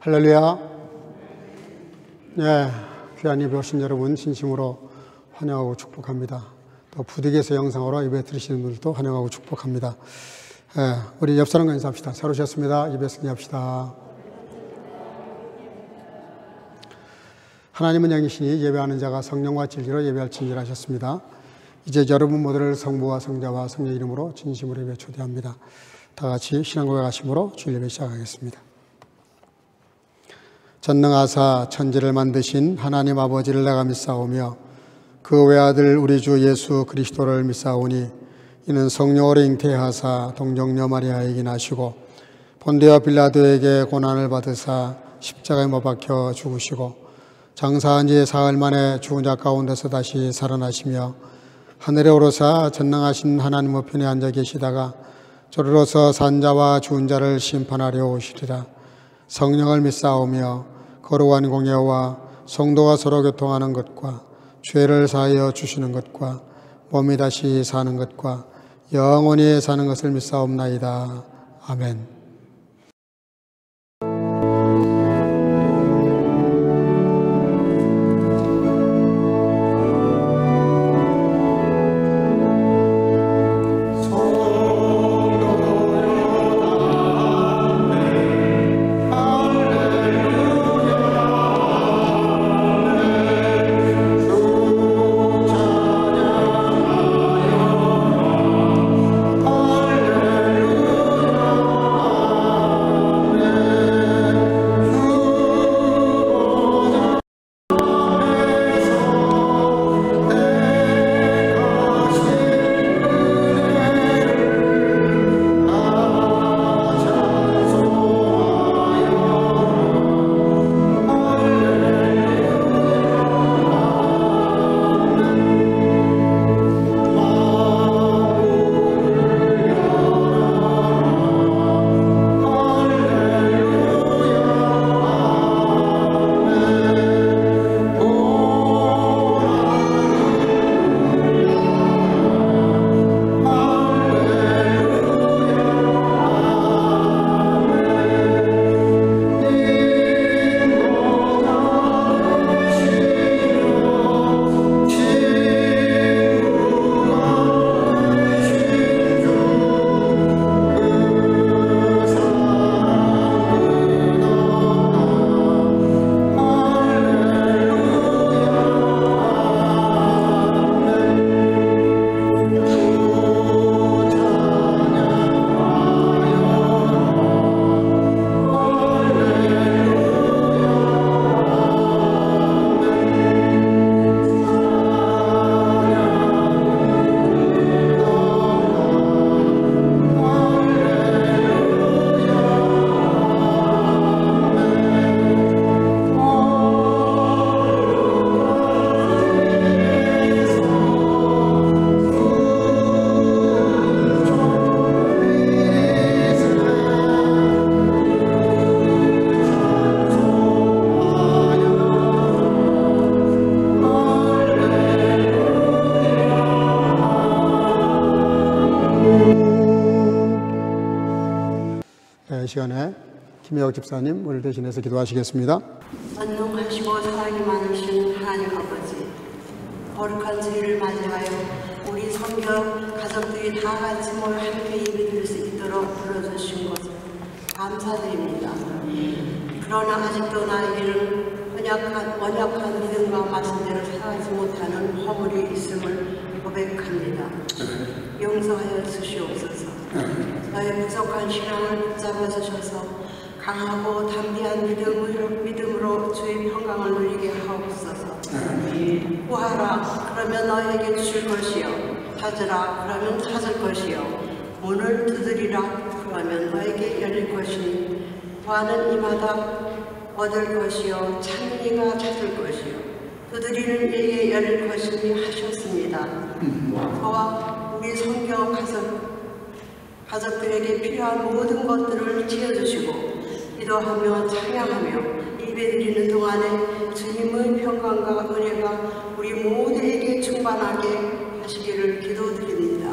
할렐루야. 네, 귀한 예배 오신 여러분 진심으로 환영하고 축복합니다. 또 부득이해서 영상으로 예배 들으시는 분들도 환영하고 축복합니다. 네, 우리 옆 사람과 인사합시다. 잘 오셨습니다. 예배 승리합시다. 하나님은 영이시니 예배하는 자가 성령과 진리로 예배할지니라 하셨습니다. 이제 여러분 모두를 성부와 성자와 성령 이름으로 진심으로 예배 초대합니다. 다 같이 신앙 고백하심으로 주일 예배 시작하겠습니다. 전능하사 천지를 만드신 하나님 아버지를 내가 믿사오며 그 외아들 우리 주 예수 그리스도를 믿사오니 이는 성령으로 잉태하사 동정녀 마리아에게 나시고 본디오 빌라도에게 고난을 받으사 십자가에 못 박혀 죽으시고 장사한 지 사흘 만에 죽은 자 가운데서 다시 살아나시며 하늘에 오르사 전능하신 하나님 우편에 앉아 계시다가 저리로서 산 자와 죽은 자를 심판하려 오시리라. 성령을 믿사오며 거룩한 공예와 성도가 서로 교통하는 것과 죄를 사하여 주시는 것과 몸이 다시 사는 것과 영원히 사는 것을 믿사옵나이다. 아멘. 이 시간에 김혜옥 집사님 오늘 대신해서 기도하시겠습니다. 전능하시고 사랑이 많으신 하나님 아버지, 거룩한 주일을 맞이하여 우리 성경 가족들이 다 같이 모여 함께 예배드릴 수 있도록 불러주신 것을 감사드립니다. 그러나 아직도 나에게는 언약한 믿음과 말씀대로 살아가지 못하는 허물이 있음을 고백합니다. 용서하여 주시옵소서. 너의 부족한 신앙을 붙잡아 주셔서 강하고 담대한 믿음으로 주의 평강을 누리게 하옵소서. 구하라 그러면 너에게 주실 것이요, 찾으라 그러면 찾을 것이요, 문을 두드리라 그러면 너에게 열릴 것이니 구하는 이마다 얻을 것이요 찾는 이가 찾을 것이요 두드리는 이에게 열릴 것이니 하셨습니다. 저와 우리 성경 가족들에게 필요한 모든 것들을 지어주시고 기도하며 찬양하며 예배드리는 동안에 주님의 평강과 은혜가 우리 모두에게 충만하게 하시기를 기도드립니다.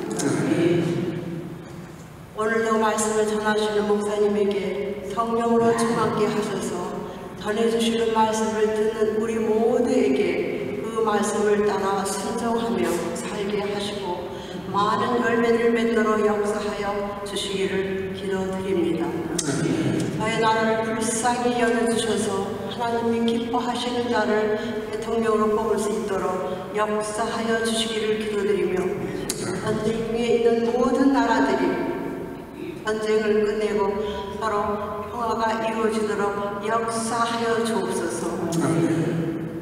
오늘도 말씀을 전하시는 목사님에게 성령으로 충만케 하셔서 전해주시는 말씀을 듣는 우리 모두에게 그 말씀을 따라 순종하며 살게 하시고 많은 열매를 맺도록 역사하여 주시기를 기도드립니다. 저의 나라를 불쌍히 여겨주셔서 하나님이 기뻐하시는 자를 대통령으로 뽑을 수 있도록 역사하여 주시기를 기도드리며 전쟁 위에 있는 모든 나라들이 전쟁을 끝내고 서로 평화가 이루어지도록 역사하여 주옵소서.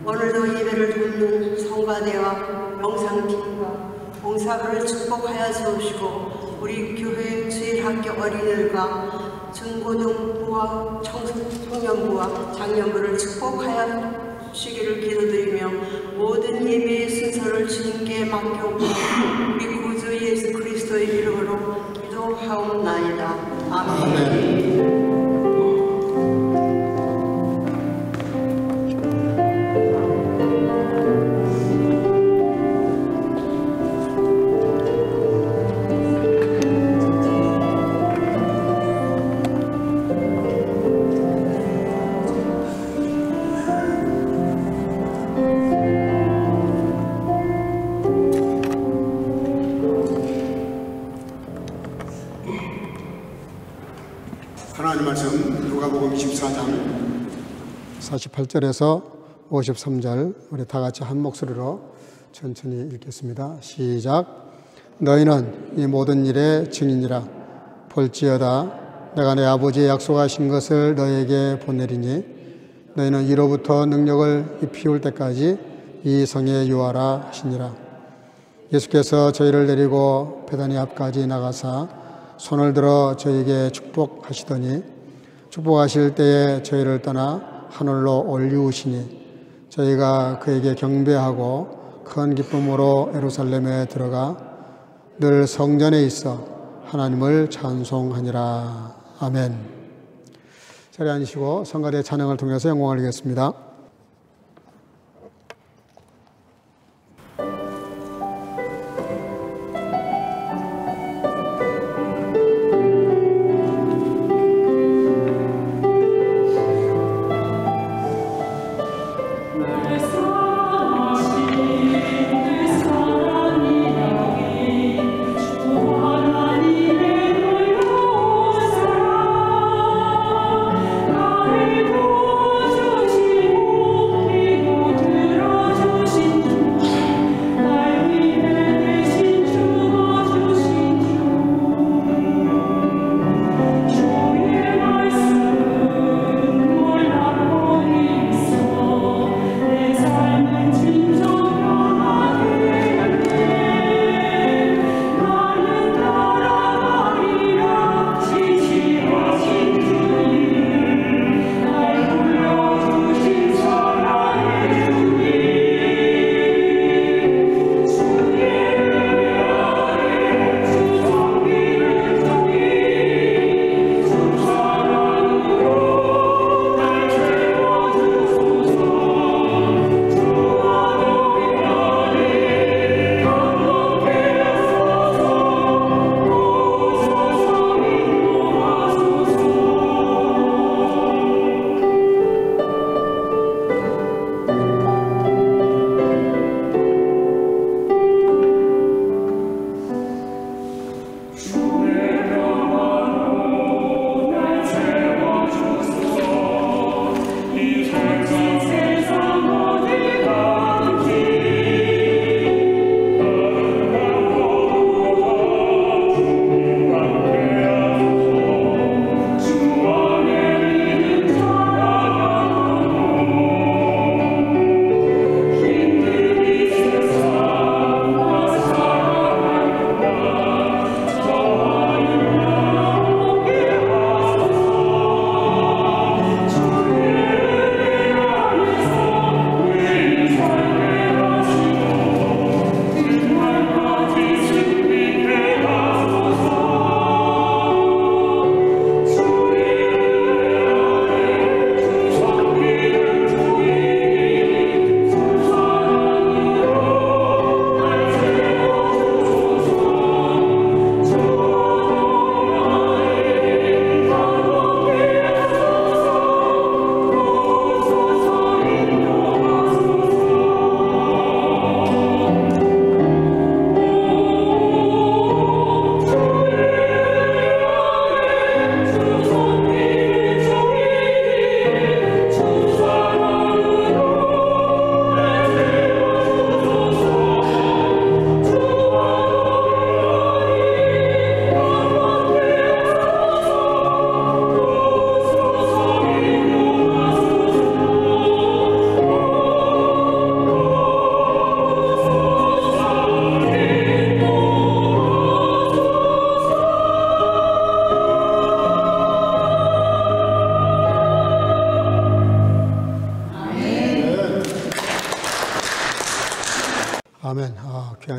오늘도 예배를 돕는 성가대와 영상팀과 봉사부를 축복하여 주시고 우리 교회 주일학교 어린이들과 중고등부와 청소년부와 장년부를 축복하여 주시기를 기도드리며 모든 예배의 순서를 주님께 맡겨오고 우리 구주 예수 그리스도의 이름으로 기도하옵나이다. 아멘. 하나님 말씀 누가복음 24장 48절에서 53절 우리 다 같이 한 목소리로 천천히 읽겠습니다. 시작. 너희는 이 모든 일의 증인이라. 볼지어다 내가 내 아버지의 약속하신 것을 너희에게 보내리니 너희는 이로부터 능력을 입히울 때까지 이 성에 유하라 하시니라. 예수께서 저희를 데리고 베다니 앞까지 나가사 손을 들어 저에게 축복하시더니 축복하실 때에 저희를 떠나 하늘로 올리우시니 저희가 그에게 경배하고 큰 기쁨으로 예루살렘에 들어가 늘 성전에 있어 하나님을 찬송하니라. 아멘. 자리에 앉으시고 성가대 찬양을 통해서 영광을 드리겠습니다. 주시고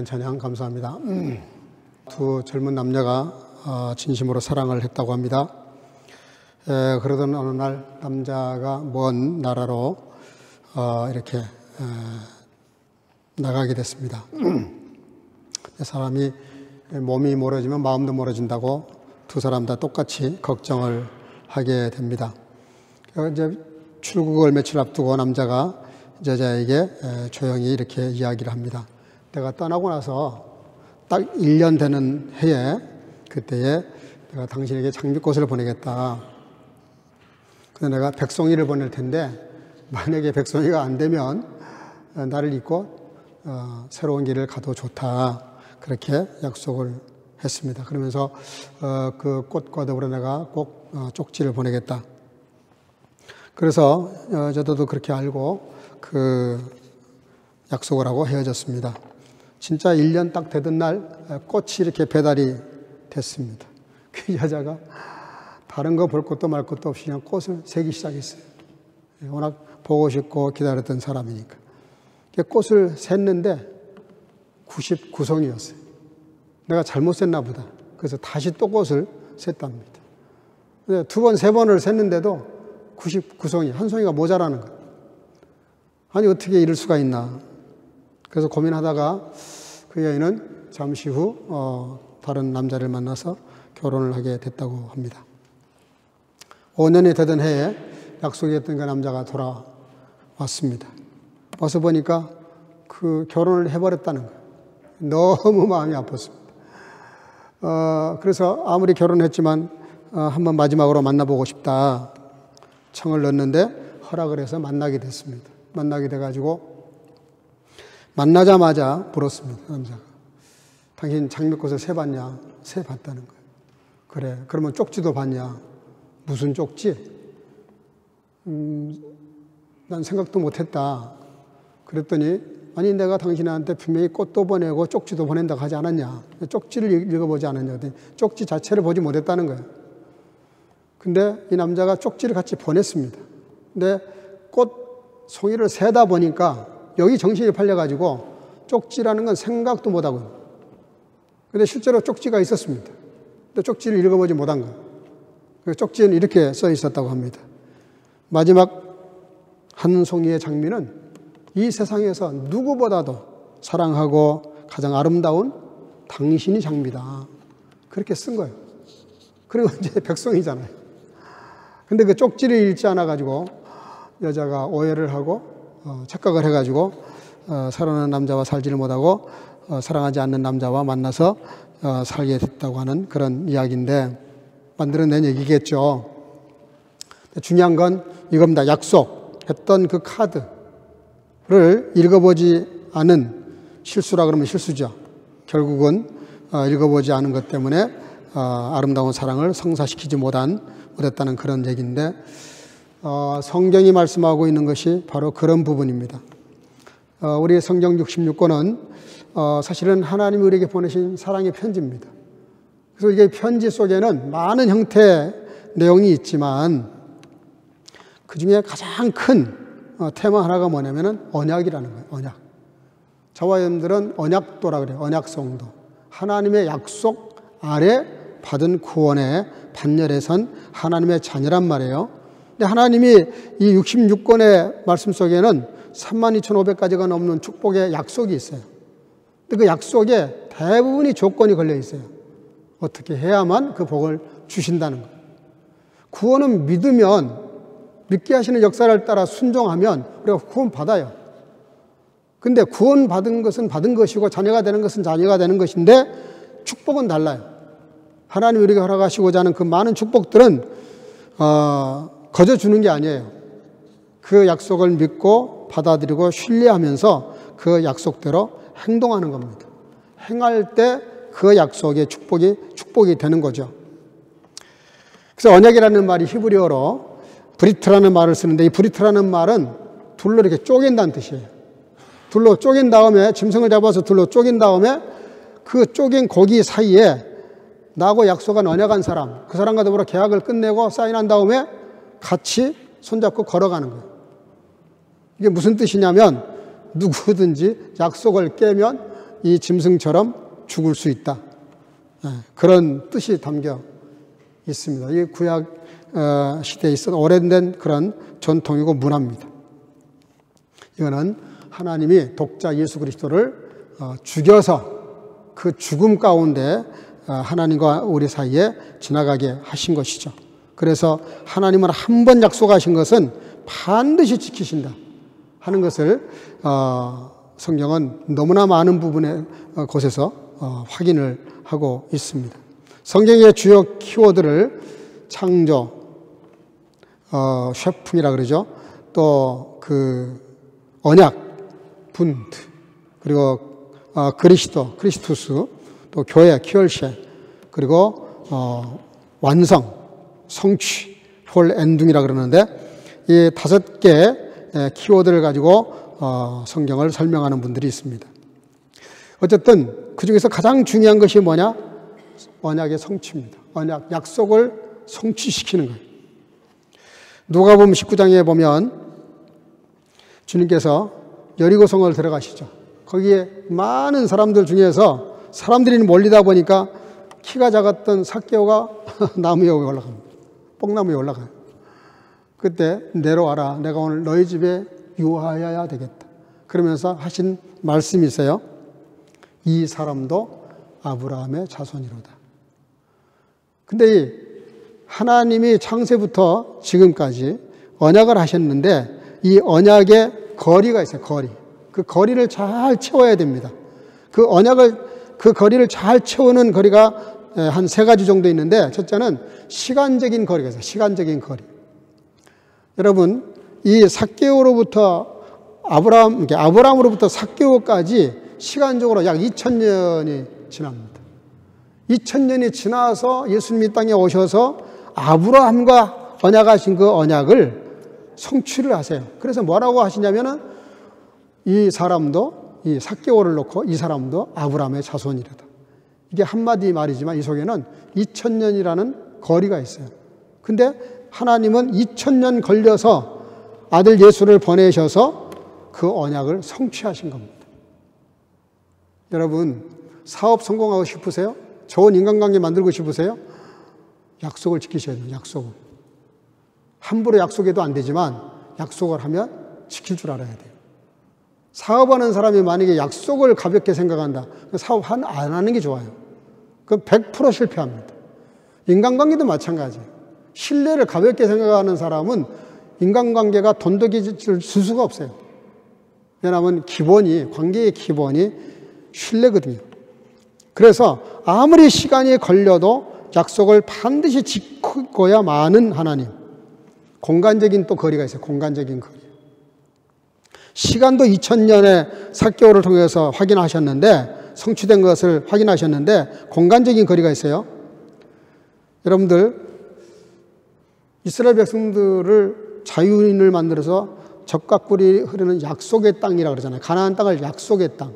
귀한 찬양 감사합니다. 두 젊은 남녀가 진심으로 사랑을 했다고 합니다. 그러던 어느 날 남자가 먼 나라로 이렇게 나가게 됐습니다. 사람이 몸이 멀어지면 마음도 멀어진다고 두 사람 다 똑같이 걱정을 하게 됩니다. 이제 출국을 며칠 앞두고 남자가 여자에게 조용히 이렇게 이야기를 합니다. 내가 떠나고 나서 딱 1년 되는 해에 그때에 내가 당신에게 장미꽃을 보내겠다. 근데 내가 백송이를 보낼 텐데 만약에 백송이가 안 되면 나를 잊고 새로운 길을 가도 좋다. 그렇게 약속을 했습니다. 그러면서 그 꽃과 더불어 내가 꼭 쪽지를 보내겠다. 그래서 여자도 그렇게 알고 그 약속을 하고 헤어졌습니다. 진짜 1년 딱 되던 날 꽃이 이렇게 배달이 됐습니다. 그 여자가 다른 거 볼 것도 말 것도 없이 그냥 꽃을 세기 시작했어요. 워낙 보고 싶고 기다렸던 사람이니까. 꽃을 샜는데 99송이였어요. 내가 잘못 샜나 보다. 그래서 다시 또 꽃을 샜답니다. 두 번, 세 번을 샜는데도 99송이, 한 송이가 모자라는 거예요. 아니 어떻게 이럴 수가 있나. 그래서 고민하다가 그 여인은 잠시 후 다른 남자를 만나서 결혼을 하게 됐다고 합니다. 5년이 되던 해에 약속했던 그 남자가 돌아왔습니다. 와서 보니까 그 결혼을 해버렸다는 거예요. 너무 마음이 아팠습니다. 그래서 아무리 결혼했지만 한번 마지막으로 만나보고 싶다. 청을 넣었는데 허락을 해서 만나게 됐습니다. 만나게 돼가지고 만나자마자 물었습니다. 남자가. 당신 장미꽃을 세봤냐? 세봤다는 거예요. 그래. 그러면 쪽지도 봤냐? 무슨 쪽지? 난 생각도 못했다. 그랬더니 아니 내가 당신한테 분명히 꽃도 보내고 쪽지도 보낸다고 하지 않았냐? 쪽지를 읽어보지 않았냐? 쪽지 자체를 보지 못했다는 거예요. 근데 이 남자가 쪽지를 같이 보냈습니다. 근데 꽃 송이를 세다 보니까 여기 정신이 팔려가지고 쪽지라는 건 생각도 못하고요. 근데 실제로 쪽지가 있었습니다. 근데 쪽지를 읽어보지 못한 거예요. 그 쪽지는 이렇게 써 있었다고 합니다. 마지막 한 송이의 장미는 이 세상에서 누구보다도 사랑하고 가장 아름다운 당신이 장미다. 그렇게 쓴 거예요. 그리고 이제 백송이잖아요. 근데 그 쪽지를 읽지 않아가지고 여자가 오해를 하고 착각을 해가지고 사랑하는 남자와 살지를 못하고 사랑하지 않는 남자와 만나서 살게 됐다고 하는 그런 이야기인데 만들어낸 얘기겠죠. 중요한 건 이겁니다. 약속했던 그 카드를 읽어보지 않은 실수라 그러면 실수죠. 결국은 읽어보지 않은 것 때문에 아름다운 사랑을 성사시키지 못했다는 그런 얘기인데 성경이 말씀하고 있는 것이 바로 그런 부분입니다. 우리 성경 66권은 사실은 하나님이 우리에게 보내신 사랑의 편지입니다. 그래서 이게 편지 속에는 많은 형태의 내용이 있지만 그 중에 가장 큰 테마 하나가 뭐냐면은 언약이라는 거예요. 언약. 저와 여러분들은 언약도라 그래요. 언약성도. 하나님의 약속 아래 받은 구원의 반열에 선 하나님의 자녀란 말이에요. 근데 하나님이 이 66권의 말씀 속에는 32,500가지가 넘는 축복의 약속이 있어요. 근데 그 약속에 대부분이 조건이 걸려 있어요. 어떻게 해야만 그 복을 주신다는 거예요. 구원은 믿게 하시는 역사를 따라 순종하면 우리가 구원받아요. 근데 구원받은 것은 받은 것이고 자녀가 되는 것은 자녀가 되는 것인데 축복은 달라요. 하나님이 우리에게 허락하시고자 하는 그 많은 축복들은 거저 주는 게 아니에요. 그 약속을 믿고 받아들이고 신뢰하면서 그 약속대로 행동하는 겁니다. 행할 때 그 약속의 축복이 되는 거죠. 그래서 언약이라는 말이 히브리어로 브리트라는 말을 쓰는데 이 브리트라는 말은 둘로 이렇게 쪼갠다는 뜻이에요. 둘로 쪼갠 다음에 짐승을 잡아서 둘로 쪼갠 다음에 그 쪼갠 고기 사이에 나하고 약속한 언약한 사람, 그 사람과 더불어 계약을 끝내고 사인한 다음에 같이 손잡고 걸어가는 거예요. 이게 무슨 뜻이냐면 누구든지 약속을 깨면 이 짐승처럼 죽을 수 있다. 그런 뜻이 담겨 있습니다. 이 구약 시대에 있었던 오래된 그런 전통이고 문화입니다. 이거는 하나님이 독자 예수 그리스도를 죽여서 그 죽음 가운데 하나님과 우리 사이에 지나가게 하신 것이죠. 그래서 하나님은 한 번 약속하신 것은 반드시 지키신다 하는 것을 성경은 너무나 많은 부분의 곳에서 확인을 하고 있습니다. 성경의 주요 키워드를 창조, 셰풍이라 그러죠. 또 그 언약, 분트, 그리고 그리스도, 크리스투스, 또 교회, 키얼셰, 그리고 완성, 성취, 홀 엔둥이라 그러는데 이 5개 키워드를 가지고 성경을 설명하는 분들이 있습니다. 어쨌든 그 중에서 가장 중요한 것이 뭐냐? 언약의 성취입니다. 언약, 약속을 성취시키는 거예요. 누가복음 19장에 보면 주님께서 여리고성을 들어가시죠. 거기에 많은 사람들 중에서 사람들이 몰리다 보니까 키가 작았던 삭개오가 나무 위에 올라갑니다. 뽕나무 위에 올라가요. 그때 내려와라. 내가 오늘 너희 집에 유하여야 되겠다. 그러면서 하신 말씀이 있어요. 이 사람도 아브라함의 자손이로다. 근데 하나님이 창세부터 지금까지 언약을 하셨는데 이 언약에 거리가 있어요. 거리. 그 거리를 잘 채워야 됩니다. 그 거리를 잘 채우는 거리가 한 3가지 정도 있는데 첫째는 시간적인 거리가 있어요. 시간적인 거리. 여러분, 이 삭개오로부터 아브라함으로부터 삭개오까지 시간적으로 약 2000년이 지납니다. 2000년이 지나서 예수님이 땅에 오셔서 아브라함과 언약하신 그 언약을 성취를 하세요. 그래서 뭐라고 하시냐면은 이 사람도, 이 삭개오를 놓고 이 사람도 아브라함의 자손이라다. 이게 한마디 말이지만 이 속에는 2000년이라는 거리가 있어요. 근데 하나님은 2000년 걸려서 아들 예수를 보내셔서 그 언약을 성취하신 겁니다. 여러분, 사업 성공하고 싶으세요? 좋은 인간관계 만들고 싶으세요? 약속을 지키셔야 돼요. 약속을. 함부로 약속해도 안 되지만 약속을 하면 지킬 줄 알아야 돼요. 사업하는 사람이 만약에 약속을 가볍게 생각한다. 사업 안 하는 게 좋아요. 그럼 100% 실패합니다. 인간관계도 마찬가지예요. 신뢰를 가볍게 생각하는 사람은 인간관계가 돈독해질 수가 없어요. 왜냐하면 관계의 기본이 신뢰거든요. 그래서 아무리 시간이 걸려도 약속을 반드시 지키고야마는 하나님. 공간적인 또 거리가 있어요. 공간적인 거리. 시간도 2000년의 삭개오를 통해서 확인하셨는데, 성취된 것을 확인하셨는데, 공간적인 거리가 있어요. 여러분들, 이스라엘 백성들을 자유인을 만들어서 젖과 꿀이 흐르는 약속의 땅이라고 그러잖아요. 가나안 땅을 약속의 땅.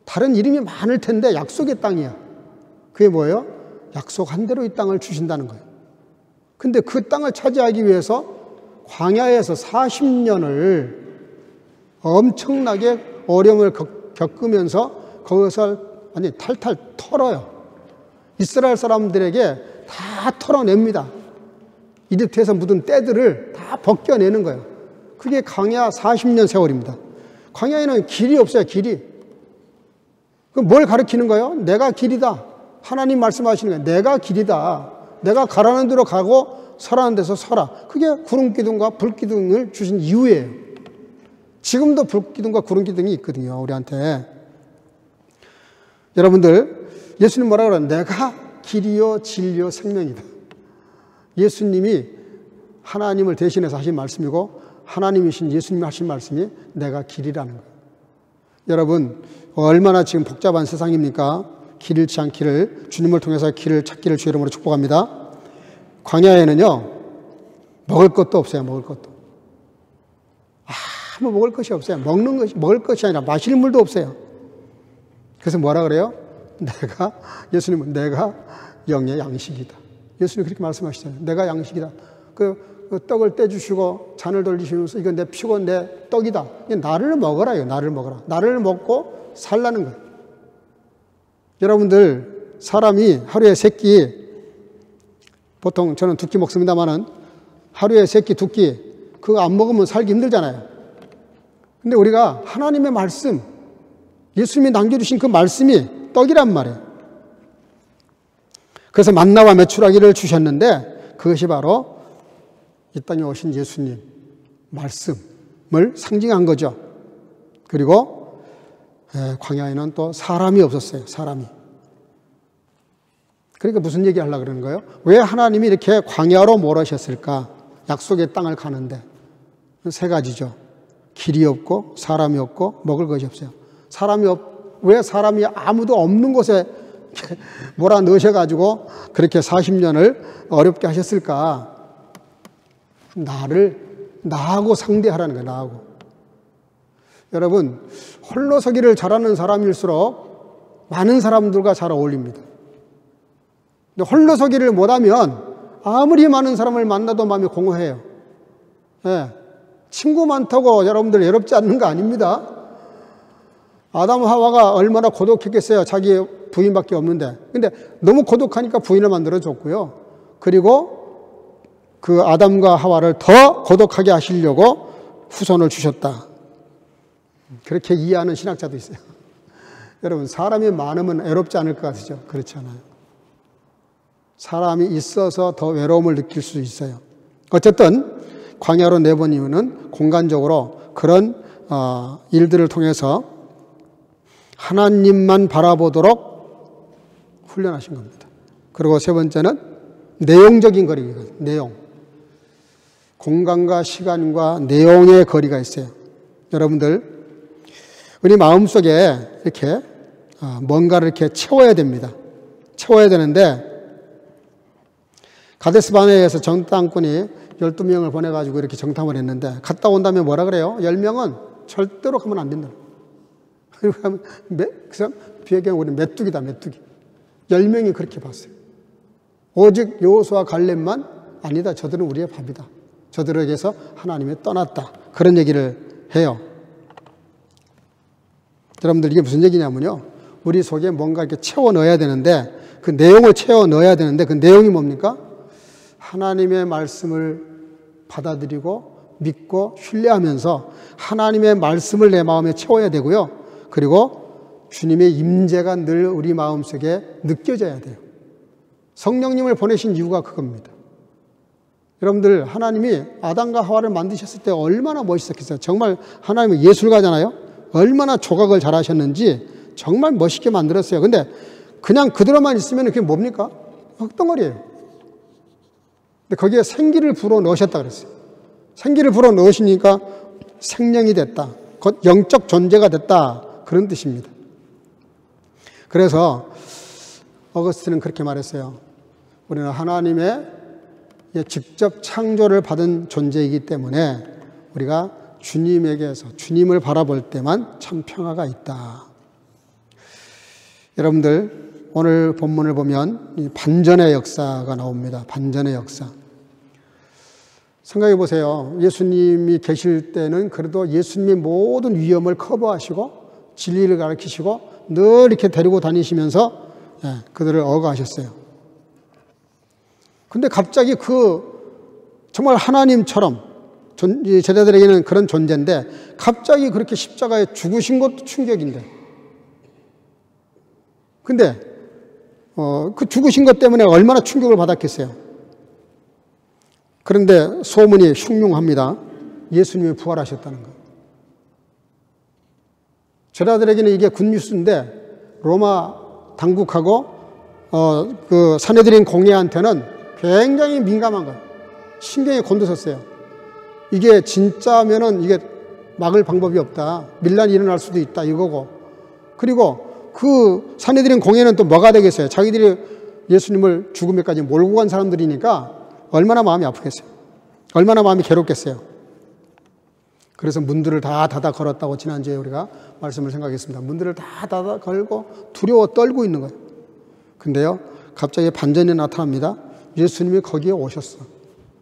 다른 이름이 많을 텐데 약속의 땅이야. 그게 뭐예요? 약속한 대로 이 땅을 주신다는 거예요. 근데 그 땅을 차지하기 위해서 광야에서 40년을 엄청나게 어려움을 겪으면서 거기서 탈탈 털어요. 이스라엘 사람들에게 다 털어냅니다. 이집트에서 묻은 때들을 다 벗겨내는 거예요. 그게 광야 40년 세월입니다. 광야에는 길이 없어요. 길이. 그럼 뭘 가리키는 거예요? 내가 길이다. 하나님 말씀하시는 거예요. 내가 길이다. 내가 가라는 대로 가고 서라는 데서 서라. 그게 구름기둥과 불기둥을 주신 이유예요. 지금도 불기둥과 구름기둥이 있거든요. 우리한테. 여러분들, 예수님 뭐라고 그래요? 내가 길이요 진리요 생명이다. 예수님이 하나님을 대신해서 하신 말씀이고 하나님이신 예수님이 하신 말씀이 내가 길이라는 거예요. 여러분, 얼마나 지금 복잡한 세상입니까? 길 잃지 않기를, 주님을 통해서 길을 찾기를 주의 이름으로 축복합니다. 광야에는요, 먹을 것도 없어요. 먹을 것도. 아무 먹을 것이 없어요. 먹을 것이 아니라 마실 물도 없어요. 그래서 뭐라 그래요? 예수님은 내가 영의 양식이다. 예수님 그렇게 말씀하시잖아요. 내가 양식이다. 그 떡을 떼주시고 잔을 돌리시면서 이건 내 피고 내 떡이다. 나를 먹어라. 나를 먹어라. 나를 먹고 살라는 거예요. 여러분들, 사람이 하루에 3끼, 보통 저는 2끼 먹습니다만은 하루에 3끼, 2끼, 그거 안 먹으면 살기 힘들잖아요. 근데 우리가 하나님의 말씀, 예수님이 남겨주신 그 말씀이 떡이란 말이에요. 그래서 만나와 메추라기를 주셨는데 그것이 바로 이 땅에 오신 예수님 말씀을 상징한 거죠. 그리고 광야에는 또 사람이 없었어요. 사람이. 그러니까 무슨 얘기 하려고 그러는 거예요? 왜 하나님이 이렇게 광야로 몰아셨을까? 약속의 땅을 가는데. 3가지죠. 길이 없고 사람이 없고 먹을 것이 없어요. 왜 사람이 아무도 없는 곳에 몰아 넣으셔가지고 그렇게 40년을 어렵게 하셨을까? 나하고 상대하라는 거예요. 나하고. 여러분, 홀로 서기를 잘하는 사람일수록 많은 사람들과 잘 어울립니다. 근데 홀로 서기를 못하면 아무리 많은 사람을 만나도 마음이 공허해요. 예. 친구 많다고 여러분들 외롭지 않는 거 아닙니다. 아담 하와가 얼마나 고독했겠어요. 자기 부인밖에 없는데. 근데 너무 고독하니까 부인을 만들어줬고요. 그리고 그 아담과 하와를 더 고독하게 하시려고 후손을 주셨다. 그렇게 이해하는 신학자도 있어요. 여러분, 사람이 많으면 외롭지 않을 것 같으죠? 그렇지 않아요. 사람이 있어서 더 외로움을 느낄 수 있어요. 어쨌든 광야로 내본 이유는 공간적으로 그런 일들을 통해서 하나님만 바라보도록 훈련하신 겁니다. 그리고 3번째는 내용적인 거리거든요. 내용. 공간과 시간과 내용의 거리가 있어요. 여러분들, 우리 마음속에 이렇게 뭔가를 이렇게 채워야 됩니다. 채워야 되는데, 가데스 바네아에서 정탐꾼이 12명을 보내가지고 이렇게 정탐을 했는데, 갔다 온 다음에 뭐라 그래요? 10명은 절대로 가면 안 된다. 그리고 하면, 그 사람, 비해경 우리 메뚜기다, 메뚜기. 10명이 그렇게 봤어요. 오직 여호수아 갈렙만, 아니다, 저들은 우리의 밥이다. 저들에게서 하나님이 떠났다. 그런 얘기를 해요. 여러분들, 이게 무슨 얘기냐면요. 우리 속에 뭔가 이렇게 채워 넣어야 되는데, 그 내용을 채워 넣어야 되는데, 그 내용이 뭡니까? 하나님의 말씀을 받아들이고 믿고 신뢰하면서 하나님의 말씀을 내 마음에 채워야 되고요. 그리고 주님의 임재가 늘 우리 마음속에 느껴져야 돼요. 성령님을 보내신 이유가 그겁니다. 여러분들, 하나님이 아담과 하와를 만드셨을 때 얼마나 멋있었겠어요. 정말 하나님은 예술가잖아요. 얼마나 조각을 잘하셨는지 정말 멋있게 만들었어요. 근데 그냥 그대로만 있으면 그게 뭡니까? 흙덩어리예요. 근데 거기에 생기를 불어 넣으셨다 그랬어요. 생기를 불어 넣으시니까 생명이 됐다. 곧 영적 존재가 됐다. 그런 뜻입니다. 그래서 어거스틴은 그렇게 말했어요. 우리는 하나님의 직접 창조를 받은 존재이기 때문에 우리가 주님에게서 주님을 바라볼 때만 참 평화가 있다. 여러분들, 오늘 본문을 보면 반전의 역사가 나옵니다. 반전의 역사. 생각해 보세요. 예수님이 계실 때는 그래도 예수님의 모든 위험을 커버하시고 진리를 가르치시고 늘 이렇게 데리고 다니시면서 그들을 억어하셨어요. 근데 갑자기 정말 하나님처럼 제자들에게는 그런 존재인데 갑자기 그렇게 십자가에 죽으신 것도 충격인데, 근데 그 죽으신 것 때문에 얼마나 충격을 받았겠어요. 그런데 소문이 흉흉합니다. 예수님이 부활하셨다는 거예요. 제자들에게는 이게 굿뉴스인데 로마 당국하고 그 산헤드린 공회한테는 굉장히 민감한 거예요. 신경이 곤두섰어요. 이게 진짜면은 이게 막을 방법이 없다. 밀란이 일어날 수도 있다 이거고. 그리고 그 산헤드린 공회는 또 뭐가 되겠어요? 자기들이 예수님을 죽음에까지 몰고 간 사람들이니까 얼마나 마음이 아프겠어요. 얼마나 마음이 괴롭겠어요. 그래서 문들을 다 닫아 걸었다고 지난주에 우리가 말씀을 생각했습니다. 문들을 다 닫아 걸고 두려워 떨고 있는 거예요. 근데요, 갑자기 반전이 나타납니다. 예수님이 거기에 오셨어.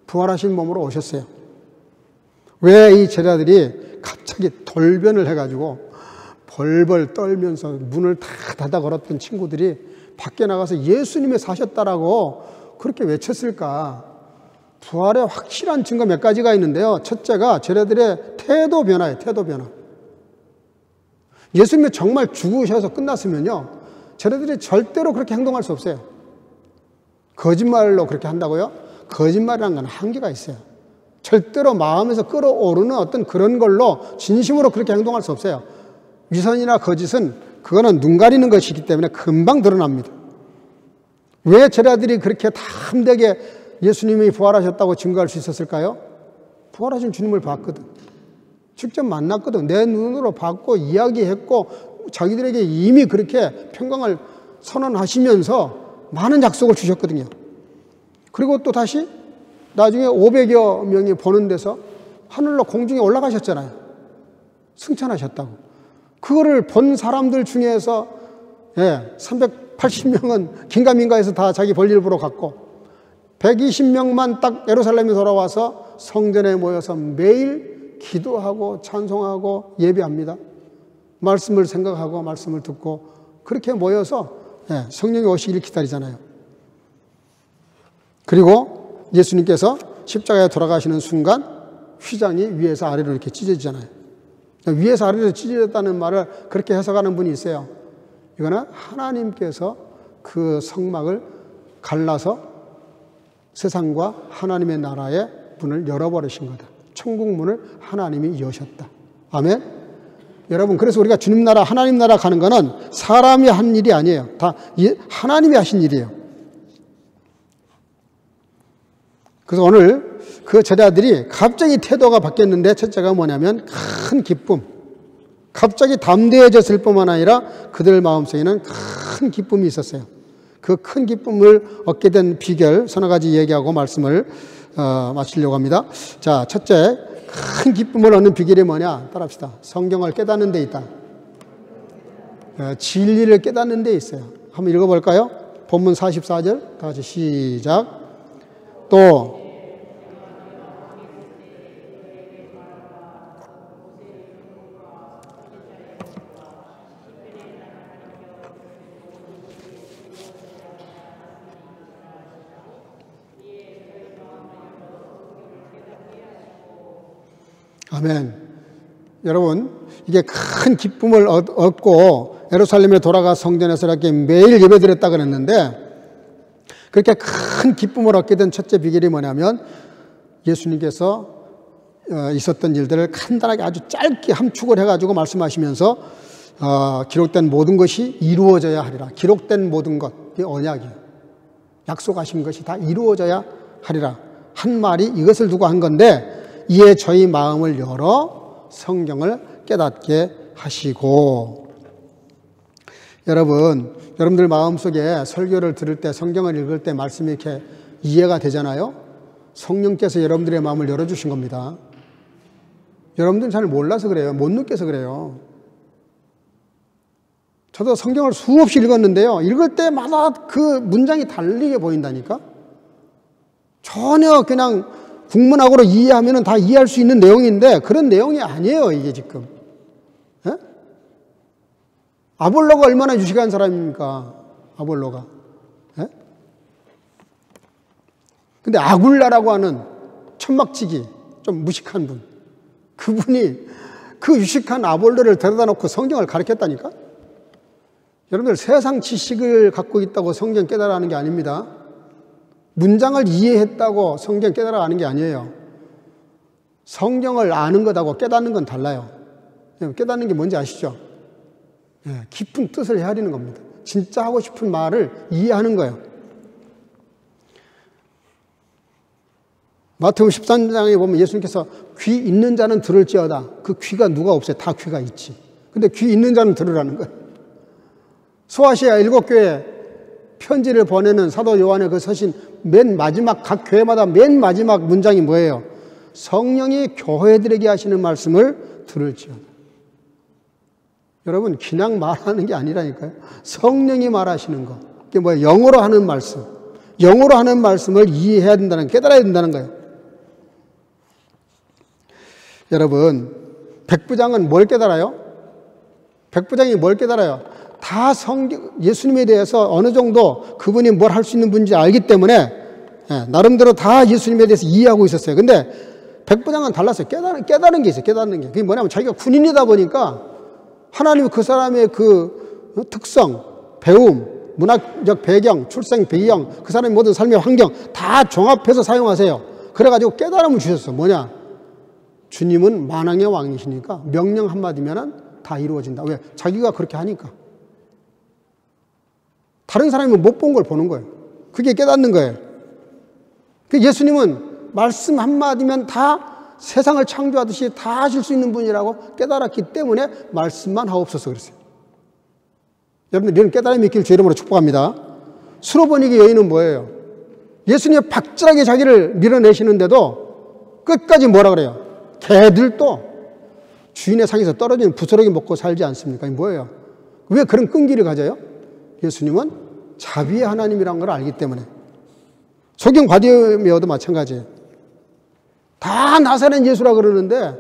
부활하신 몸으로 오셨어요. 왜 이 제자들이 갑자기 돌변을 해가지고 벌벌 떨면서 문을 다 닫아 걸었던 친구들이 밖에 나가서 예수님이 사셨다라고 그렇게 외쳤을까? 부활의 확실한 증거 몇 가지가 있는데요. 첫째가 쟤네들의 태도 변화예요. 태도 변화. 예수님이 정말 죽으셔서 끝났으면요, 쟤네들이 절대로 그렇게 행동할 수 없어요. 거짓말로 그렇게 한다고요? 거짓말이라는 건 한계가 있어요. 절대로 마음에서 끌어오르는 어떤 그런 걸로 진심으로 그렇게 행동할 수 없어요. 위선이나 거짓은 그거는 눈 가리는 것이기 때문에 금방 드러납니다. 왜 쟤네들이 그렇게 담대게 예수님이 부활하셨다고 증거할 수 있었을까요? 부활하신 주님을 봤거든. 직접 만났거든. 내 눈으로 봤고 이야기했고 자기들에게 이미 그렇게 평강을 선언하시면서 많은 약속을 주셨거든요. 그리고 또 다시 나중에 500여 명이 보는 데서 하늘로 공중에 올라가셨잖아요. 승천하셨다고. 그거를 본 사람들 중에서 380명은 긴가민가해서 다 자기 볼일 보러 갔고 120명만 딱 예루살렘에 돌아와서 성전에 모여서 매일 기도하고 찬송하고 예배합니다. 말씀을 생각하고 말씀을 듣고 그렇게 모여서 성령이 오시기를 기다리잖아요. 그리고 예수님께서 십자가에 돌아가시는 순간 휘장이 위에서 아래로 이렇게 찢어지잖아요. 위에서 아래로 찢어졌다는 말을 그렇게 해석하는 분이 있어요. 이거는 하나님께서 그 성막을 갈라서 세상과 하나님의 나라의 문을 열어버리신 거다. 천국 문을 하나님이 여셨다. 아멘. 여러분, 그래서 우리가 주님 나라, 하나님 나라 가는 거는 사람이 한 일이 아니에요. 다 하나님이 하신 일이에요. 그래서 오늘 그 제자들이 갑자기 태도가 바뀌었는데 첫째가 뭐냐면 큰 기쁨. 갑자기 담대해졌을 뿐만 아니라 그들 마음속에는 큰 기쁨이 있었어요. 그 큰 기쁨을 얻게 된 비결 서너 가지 얘기하고 말씀을 마치려고 합니다. 자, 첫째, 큰 기쁨을 얻는 비결이 뭐냐? 따라합시다. 성경을 깨닫는 데 있다. 진리를 깨닫는 데 있어요. 한번 읽어볼까요? 본문 44절 다 같이 시작. 또 아멘. 여러분, 이게 큰 기쁨을 얻고 예루살렘에 돌아가 성전에서 이렇게 매일 예배드렸다 그랬는데 그렇게 큰 기쁨을 얻게 된 첫째 비결이 뭐냐면 예수님께서 있었던 일들을 간단하게 아주 짧게 함축을 해가지고 말씀하시면서 기록된 모든 것이 이루어져야 하리라. 기록된 모든 것, 이게 언약이에요. 약속하신 것이 다 이루어져야 하리라. 한 말이 이것을 두고 한 건데 이에 저희 마음을 열어 성경을 깨닫게 하시고. 여러분들 마음속에 설교를 들을 때 성경을 읽을 때 말씀이 이렇게 이해가 되잖아요. 성령께서 여러분들의 마음을 열어주신 겁니다. 여러분들은 잘 몰라서 그래요. 못 느껴서 그래요. 저도 성경을 수없이 읽었는데요. 읽을 때마다 그 문장이 다르게 보인다니까. 전혀 그냥 국문학으로 이해하면 다 이해할 수 있는 내용인데 그런 내용이 아니에요, 이게 지금. 예? 아볼로가 얼마나 유식한 사람입니까? 아볼로가. 예? 근데 아굴라라고 하는 천막치기, 좀 무식한 분. 그분이 그 유식한 아볼로를 데려다 놓고 성경을 가르쳤다니까? 여러분들 세상 지식을 갖고 있다고 성경 깨달아가는 게 아닙니다. 문장을 이해했다고 성경 깨달아가는 게 아니에요. 성경을 아는 것하고 깨닫는 건 달라요. 깨닫는 게 뭔지 아시죠? 깊은 뜻을 헤아리는 겁니다. 진짜 하고 싶은 말을 이해하는 거예요. 마태복음 13장에 보면 예수님께서 귀 있는 자는 들을지어다. 그 귀가 누가 없어요? 다 귀가 있지. 근데 귀 있는 자는 들으라는 거예요. 소아시아 7교회 편지를 보내는 사도 요한의 그 서신 맨 마지막, 각 교회마다 맨 마지막 문장이 뭐예요? 성령이 교회들에게 하시는 말씀을 들을지어다. 여러분, 그냥 말하는 게 아니라니까요. 성령이 말하시는 거. 그게 뭐예요? 영어로 하는 말씀. 영어로 하는 말씀을 이해해야 된다는, 깨달아야 된다는 거예요. 여러분, 백부장은 뭘 깨달아요? 백부장이 뭘 깨달아요? 다 예수님에 대해서 어느 정도 그분이 뭘 할 수 있는 분인지 알기 때문에 나름대로 다 예수님에 대해서 이해하고 있었어요. 근데 백부장은 달랐어요. 깨달은 게 있어요. 깨닫는 게. 그게 뭐냐면 자기가 군인이다 보니까 하나님이 그 사람의 그 특성, 배움, 문화적 배경, 출생 배경, 그 사람의 모든 삶의 환경 다 종합해서 사용하세요. 그래가지고 깨달음을 주셨어. 뭐냐? 주님은 만왕의 왕이시니까 명령 한마디면 다 이루어진다. 왜? 자기가 그렇게 하니까. 다른 사람이 못 본 걸 보는 거예요. 그게 깨닫는 거예요. 예수님은 말씀 한마디면 다 세상을 창조하듯이 다 하실 수 있는 분이라고 깨달았기 때문에 말씀만 하옵소서 그랬어요. 여러분들 이런 깨달음이 있기를 주 이름으로 축복합니다. 수로보니게 여인은 뭐예요? 예수님이 박절하게 자기를 밀어내시는데도 끝까지 뭐라 그래요? 개들도 주인의 상에서 떨어지는 부스러기 먹고 살지 않습니까? 이게 뭐예요? 왜 그런 끈기를 가져요? 예수님은 자비의 하나님이라는 걸 알기 때문에. 소경 바디메어도 마찬가지예요. 다 나사렛 예수라 그러는데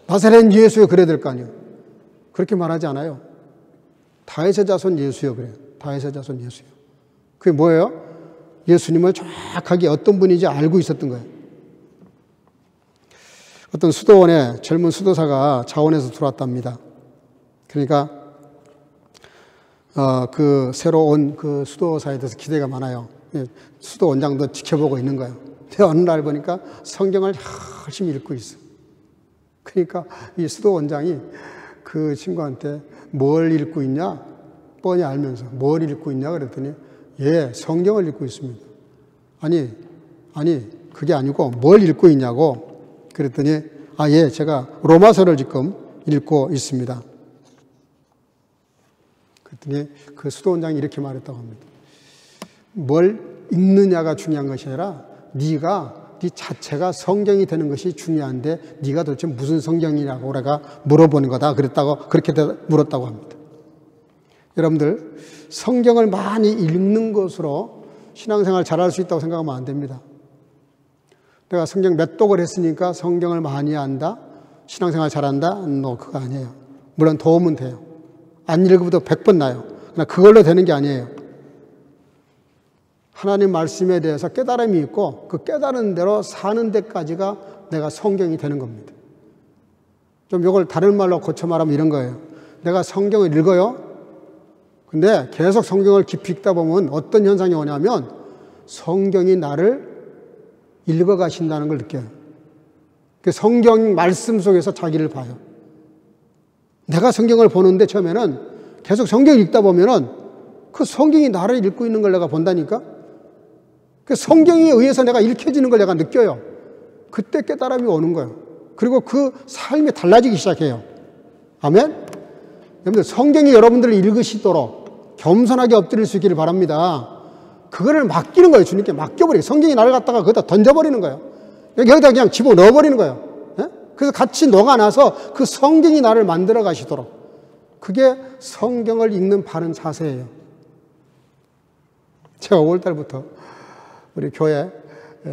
나사렛 예수여 그래야 될 거 아니에요. 그렇게 말하지 않아요. 다윗의 자손 예수여 그래요. 다윗의 자손 예수여. 그게 뭐예요? 예수님을 정확하게 어떤 분인지 알고 있었던 거예요. 어떤 수도원에 젊은 수도사가 자원에서 들어왔답니다. 그러니까 그 새로 온 그 수도사에 대해서 기대가 많아요. 수도 원장도 지켜보고 있는 거예요. 근데 어느 날 보니까 성경을 열심히 읽고 있어. 그러니까 이 수도 원장이 그 친구한테 뭘 읽고 있냐? 뻔히 알면서 뭘 읽고 있냐? 그랬더니 예, 성경을 읽고 있습니다. 아니 그게 아니고 뭘 읽고 있냐고. 그랬더니 예, 제가 로마서를 지금 읽고 있습니다. 그랬더니 그 수도 원장이 이렇게 말했다고 합니다. 뭘 읽느냐가 중요한 것이 아니라 네 자체가 성경이 되는 것이 중요한데 네가 도대체 무슨 성경이냐고 내가 물어보는 거다. 그렇게 물었다고 합니다. 여러분들 성경을 많이 읽는 것으로 신앙생활 잘할 수 있다고 생각하면 안 됩니다. 내가 성경 몇 독을 했으니까 성경을 많이 안다? 신앙생활 잘한다? 그거 아니에요. 물론 도움은 돼요. 안 읽어도 100번 나요. 그러나 그걸로 되는 게 아니에요. 하나님 말씀에 대해서 깨달음이 있고 그 깨달은 대로 사는 데까지가 내가 성경이 되는 겁니다. 좀 이걸 다른 말로 고쳐 말하면 이런 거예요. 내가 성경을 읽어요. 근데 계속 성경을 깊이 읽다 보면 어떤 현상이 오냐면 성경이 나를 읽어가신다는 걸 느껴요. 그 성경 말씀 속에서 자기를 봐요. 내가 성경을 보는데 처음에는 계속 성경을 읽다 보면은 그 성경이 나를 읽고 있는 걸 내가 본다니까? 그 성경에 의해서 내가 읽혀지는 걸 내가 느껴요. 그때 깨달음이 오는 거예요. 그리고 그 삶이 달라지기 시작해요. 아멘? 여러분들 성경이 여러분들을 읽으시도록 겸손하게 엎드릴 수 있기를 바랍니다. 그거를 맡기는 거예요. 주님께 맡겨버리고 성경이 나를 갖다가 거기다 던져버리는 거예요. 여기다 그냥 집어넣어버리는 거예요. 예? 그래서 같이 녹아나서 그 성경이 나를 만들어 가시도록. 그게 성경을 읽는 바른 자세예요. 제가 5월달부터 우리 교회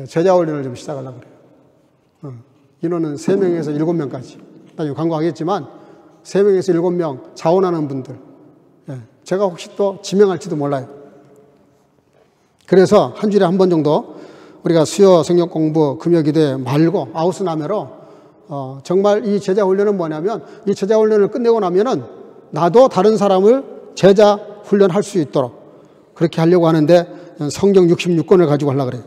제자훈련을 좀 시작하려고 그래요. 인원은 3명에서 7명까지. 나중에 광고하겠지만 3명에서 7명 자원하는 분들. 제가 혹시 또 지명할지도 몰라요. 그래서 한 주일에 한 번 정도 우리가 수요 성경 공부 금요기도회 말고 아우스나메로 정말 이 제자훈련은 뭐냐면 이 제자훈련을 끝내고 나면은 나도 다른 사람을 제자훈련할 수 있도록 그렇게 하려고 하는데 성경 66권을 가지고 하려고 그래요.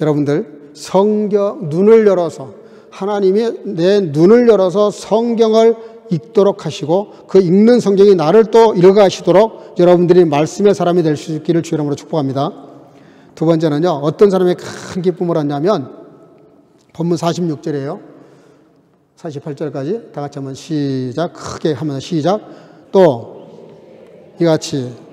여러분들 성경 눈을 열어서 하나님이 내 눈을 열어서 성경을 읽도록 하시고 그 읽는 성경이 나를 또 읽어가시도록 여러분들이 말씀의 사람이 될 수 있기를 주 이름으로 축복합니다. 두 번째는요. 어떤 사람이 큰 기쁨을 얻냐면 본문 46절이에요. 48절까지 다 같이 한번 시작. 크게 하면 시작. 또 이같이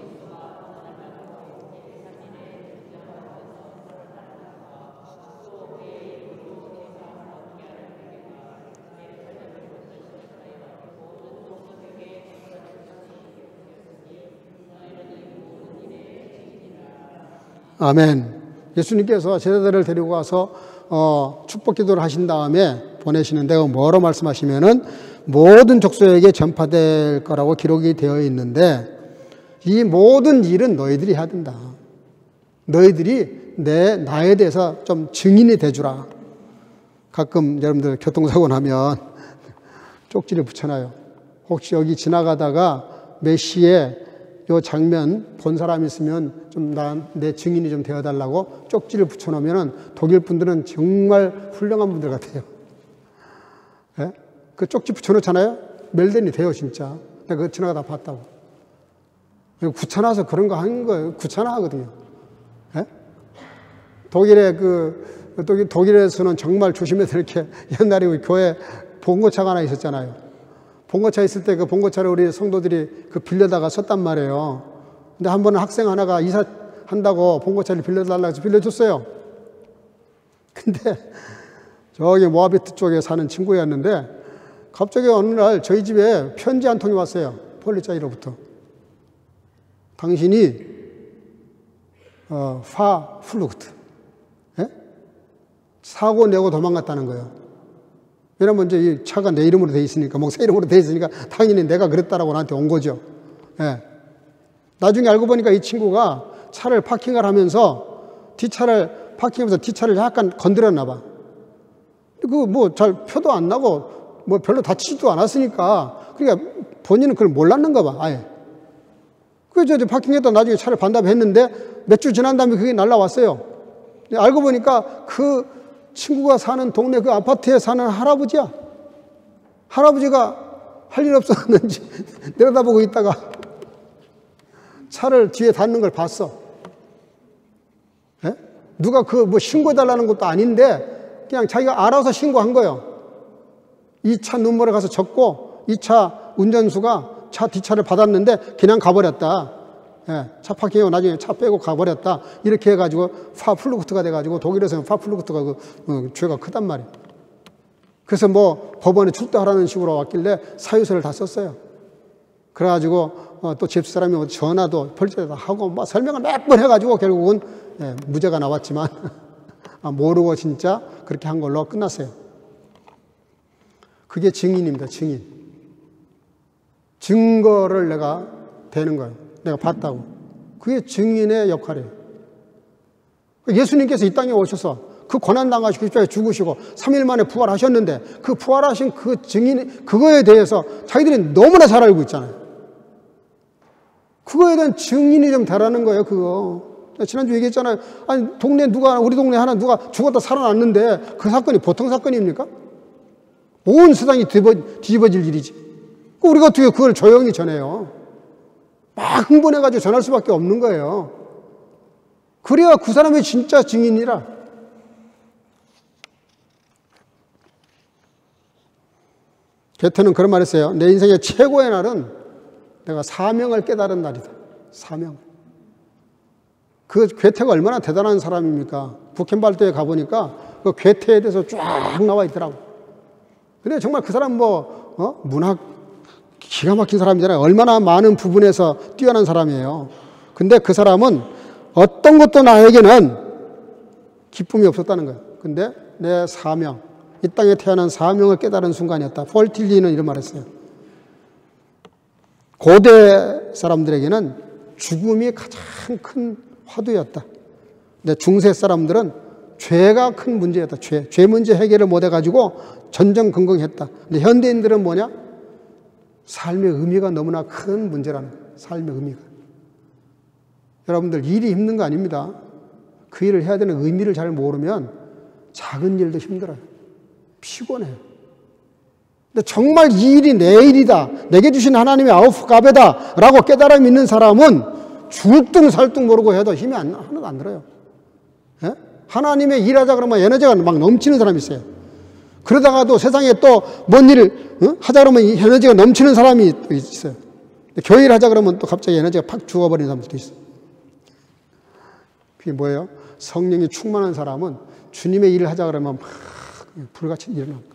아멘. 예수님께서 제자들을 데리고 와서 축복 기도를 하신 다음에 보내시는데 뭐로 말씀하시면은 모든 족속에게 전파될 거라고 기록이 되어 있는데 이 모든 일은 너희들이 해야 된다. 너희들이 나에 대해서 좀 증인이 돼주라. 가끔 여러분들 교통사고 나면 쪽지를 붙여놔요. 혹시 여기 지나가다가 메시의 요 장면 본 사람 있으면 좀 내 증인이 좀 되어달라고 쪽지를 붙여놓으면 독일 분들은 정말 훌륭한 분들 같아요. 예? 그 쪽지 붙여놓잖아요? 멜덴이 돼요, 진짜. 내가 그거 지나가다 봤다고. 귀찮아서 그런 거 하는 거예요. 귀찮아하거든요. 예? 독일에서는 정말 조심해서 이렇게 옛날에 우리 교회 봉고차가 하나 있었잖아요. 봉고차 있을 때 그 봉고차를 우리 성도들이 빌려다가 썼단 말이에요. 근데 한 번은 학생 하나가 이사한다고 봉고차를 빌려달라고 해서 빌려줬어요. 근데 저기 모아비트 쪽에 사는 친구였는데 갑자기 어느 날 저희 집에 편지 한 통이 왔어요. 폴리짜이로부터. 당신이 파플루트 사고 내고 도망갔다는 거예요. 왜냐면 이제 이 차가 내 이름으로 돼 있으니까, 목사 이름으로 돼 있으니까 당연히 내가 그랬다라고 나한테 온 거죠. 예. 나중에 알고 보니까 이 친구가 차를 파킹을 하면서 파킹하면서 뒷차를 약간 건드렸나 봐. 잘 표도 안 나고 별로 다치지도 않았으니까 그러니까 본인은 그걸 몰랐는가 봐, 아예. 그래서 이제 파킹했다 나중에 차를 반납했는데 몇 주 지난 다음에 그게 날라왔어요. 알고 보니까 그 친구가 사는 동네 그 아파트에 사는 할아버지야. 할아버지가 할 일 없었는지 내려다보고 있다가 차를 뒤에 닿는 걸 봤어. 예? 누가 신고해달라는 것도 아닌데 그냥 자기가 알아서 신고한 거예요. 이 차 눈물에 가서 적고 이 차 운전수가 차 뒷차를 받았는데 그냥 가버렸다. 예, 차 파킹하고 나중에 차 빼고 가버렸다. 이렇게 해가지고 파플루크트가 돼가지고 독일에서는 파플루크트가 죄가 크단 말이에요. 그래서 법원에 출두하라는 식으로 왔길래 사유서를 다 썼어요. 그래가지고 또 집사람이 전화도 펄쩍 하고 설명을 몇 번 해가지고 결국은 무죄가 나왔지만 모르고 진짜 그렇게 한 걸로 끝났어요. 그게 증인입니다. 증인. 증거를 내가 대는 거예요. 내가 봤다고. 그게 증인의 역할이에요. 예수님께서 이 땅에 오셔서 그 고난당하시고 십자가에 죽으시고 3일 만에 부활하셨는데 그 부활하신 그 증인, 그거에 대해서 자기들이 너무나 잘 알고 있잖아요. 그거에 대한 증인이 좀 되라는 거예요, 그거. 지난주 얘기했잖아요. 아니, 우리 동네 하나 누가 죽었다 살아났는데 그 사건이 보통 사건입니까? 온 세상이 뒤집어질 일이지. 우리가 어떻게 그걸 조용히 전해요? 막 흥분해가지고 전할 수밖에 없는 거예요. 그래야 그 사람이 진짜 증인이라. 게테는 그런 말 했어요. 내 인생의 최고의 날은 내가 사명을 깨달은 날이다. 사명. 그 괴테가 얼마나 대단한 사람입니까? 북켄발트에 가보니까 그 괴테에 대해서 쫙 나와 있더라고. 근데 정말 그 사람 문학 기가 막힌 사람이잖아요. 얼마나 많은 부분에서 뛰어난 사람이에요. 근데 그 사람은 어떤 것도 나에게는 기쁨이 없었다는 거예요. 근데 내 사명, 이 땅에 태어난 사명을 깨달은 순간이었다. 폴틸리는 이런 말 했어요. 고대 사람들에게는 죽음이 가장 큰 화두였다. 근데 중세 사람들은 죄가 큰 문제였다. 죄 문제 해결을 못 해가지고 전전긍긍했다. 근데 현대인들은 뭐냐? 삶의 의미가 너무나 큰 문제라는 거예요. 삶의 의미가. 여러분들 일이 힘든 거 아닙니다. 그 일을 해야 되는 의미를 잘 모르면 작은 일도 힘들어요. 피곤해요. 근데 정말 이 일이 내 일이다. 내게 주신 하나님의 아우프가베다 라고 깨달음 있는 사람은 줄뚱살뚱 모르고 해도 힘이 하나도 안 들어요. 예? 하나님의 일하자 그러면 에너지가 막 넘치는 사람이 있어요. 그러다가도 세상에 또 뭔 일을 하자 그러면 에너지가 넘치는 사람이 또 있어요. 교회 일 하자 그러면 또 갑자기 에너지가 팍 죽어버리는 사람도 있어요. 그게 뭐예요? 성령이 충만한 사람은 주님의 일을 하자 그러면 막 불같이 일어납니다.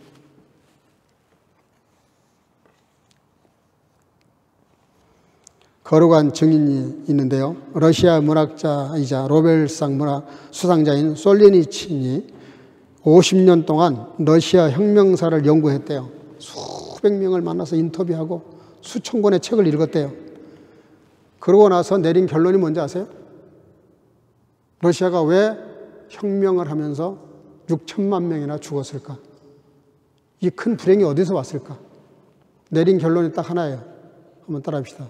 거룩한 증인이 있는데요. 러시아 문학자이자 노벨상 문학 수상자인 솔레니친이 50년 동안 러시아 혁명사를 연구했대요. 수백 명을 만나서 인터뷰하고 수천 권의 책을 읽었대요. 그러고 나서 내린 결론이 뭔지 아세요? 러시아가 왜 혁명을 하면서 6천만 명이나 죽었을까? 이 큰 불행이 어디서 왔을까? 내린 결론이 딱 하나예요. 한번 따라합시다.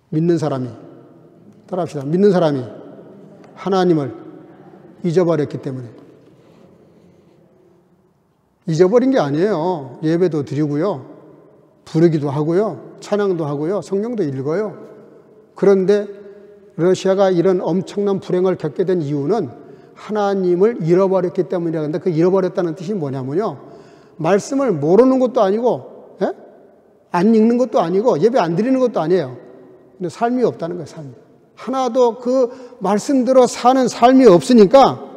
믿는 사람이, 따라합시다. 믿는 사람이 하나님을 잊어버렸기 때문에. 잊어버린 게 아니에요. 예배도 드리고요, 부르기도 하고요, 찬양도 하고요, 성경도 읽어요. 그런데 러시아가 이런 엄청난 불행을 겪게 된 이유는 하나님을 잃어버렸기 때문이라. 근데 그 잃어버렸다는 뜻이 뭐냐면요, 말씀을 모르는 것도 아니고, 안 읽는 것도 아니고, 예배 안 드리는 것도 아니에요. 근데 삶이 없다는 거예요. 삶이 하나도 그 말씀대로 사는 삶이 없으니까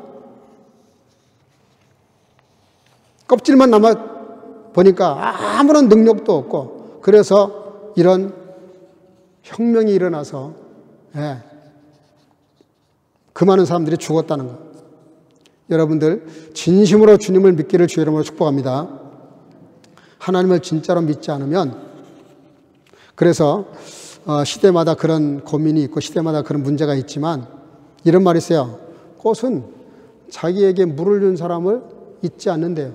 껍질만 남아 보니까 아무런 능력도 없고, 그래서 이런 혁명이 일어나서 그 많은 사람들이 죽었다는 것. 여러분들 진심으로 주님을 믿기를 주의 이름으로 축복합니다. 하나님을 진짜로 믿지 않으면, 그래서 시대마다 그런 고민이 있고 시대마다 그런 문제가 있지만 이런 말이 있어요. 꽃은 자기에게 물을 준 사람을 잊지 않는데요.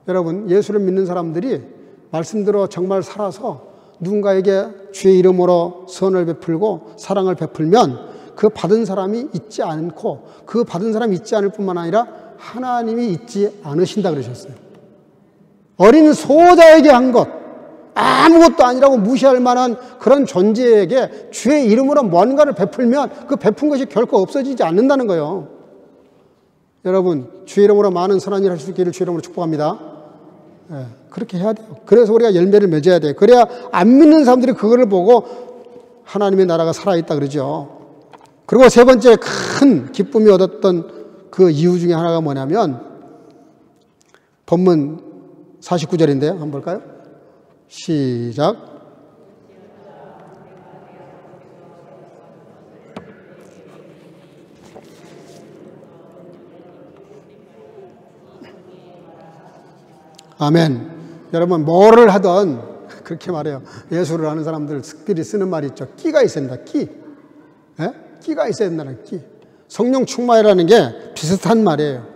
여러분, 예수를 믿는 사람들이 말씀대로 정말 살아서 누군가에게 주의 이름으로 선을 베풀고 사랑을 베풀면 그 받은 사람이 잊지 않고, 그 받은 사람이 잊지 않을 뿐만 아니라 하나님이 잊지 않으신다 그러셨어요. 어린 소자에게 한 것, 아무것도 아니라고 무시할 만한 그런 존재에게 주의 이름으로 뭔가를 베풀면 그 베푼 것이 결코 없어지지 않는다는 거예요. 여러분, 주의 이름으로 많은 선한 일 할 수 있기를 주의 이름으로 축복합니다. 그렇게 해야 돼요. 그래서 우리가 열매를 맺어야 돼요. 그래야 안 믿는 사람들이 그거를 보고 하나님의 나라가 살아있다 그러죠. 그리고 세 번째 큰 기쁨이 얻었던 그 이유 중에 하나가 뭐냐면, 본문 49절인데요. 한번 볼까요? 시작. 아멘. 여러분, 뭐를 하든 그렇게 말해요. 예수를 아는 사람들 특별히 쓰는 말이 있죠. 끼가 있어야 된다. 끼. 끼가 있어야 된다는 끼. 성령 충만이라는 게 비슷한 말이에요.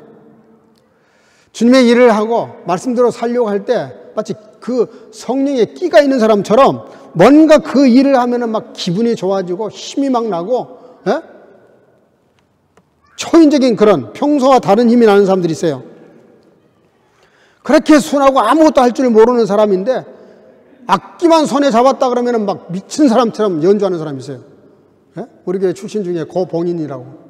주님의 일을 하고 말씀대로 살려고 할 때 마치 그 성령의 끼가 있는 사람처럼 뭔가 그 일을 하면은 막 기분이 좋아지고 힘이 막 나고, 초인적인 그런 평소와 다른 힘이 나는 사람들이 있어요. 그렇게 순하고 아무것도 할 줄 모르는 사람인데 악기만 손에 잡았다 그러면은 막 미친 사람처럼 연주하는 사람이 있어요. 우리 교회 출신 중에 고봉인이라고.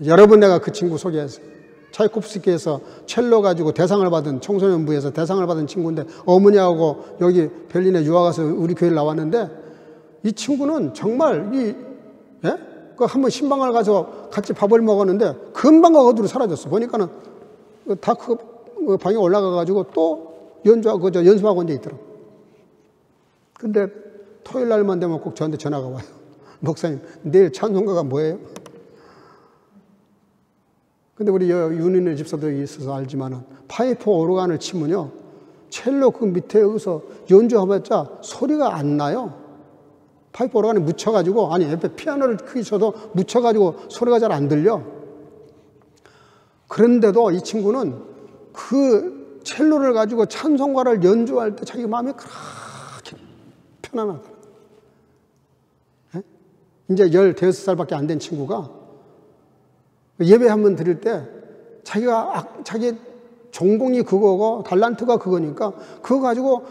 여러분, 내가 그 친구 소개했어요. 차이콥스키에서 첼로 가지고 대상을 받은, 청소년부에서 대상을 받은 친구인데 어머니하고 여기 berlin에 유학 가서 우리 교회를 나왔는데, 이 친구는 정말 그 한번 신방을 가서 같이 밥을 먹었는데 금방 어디로 사라졌어. 보니까는 다 그 방에 올라가 가지고 또 연주하고 연습하고 앉아 있더라고. 근데 토요일 날만 되면 꼭 저한테 전화가 와요. 목사님, 내일 찬송가가 뭐예요? 근데 우리 윤인의 집사도 있어서 알지만은 파이프 오르간을 치면요, 첼로 그 밑에 여기서 연주해봤자 소리가 안 나요. 파이프 오르간에 묻혀가지고, 아니 옆에 피아노를 크게 쳐도 묻혀가지고 소리가 잘 안 들려. 그런데도 이 친구는 그 첼로를 가지고 찬송가를 연주할 때 자기 마음이 그렇게 편안하다. 이제 15살밖에 안 된 친구가 예배 한번 드릴 때 자기 전공이 그거고 달란트가 그거니까 그거 가지고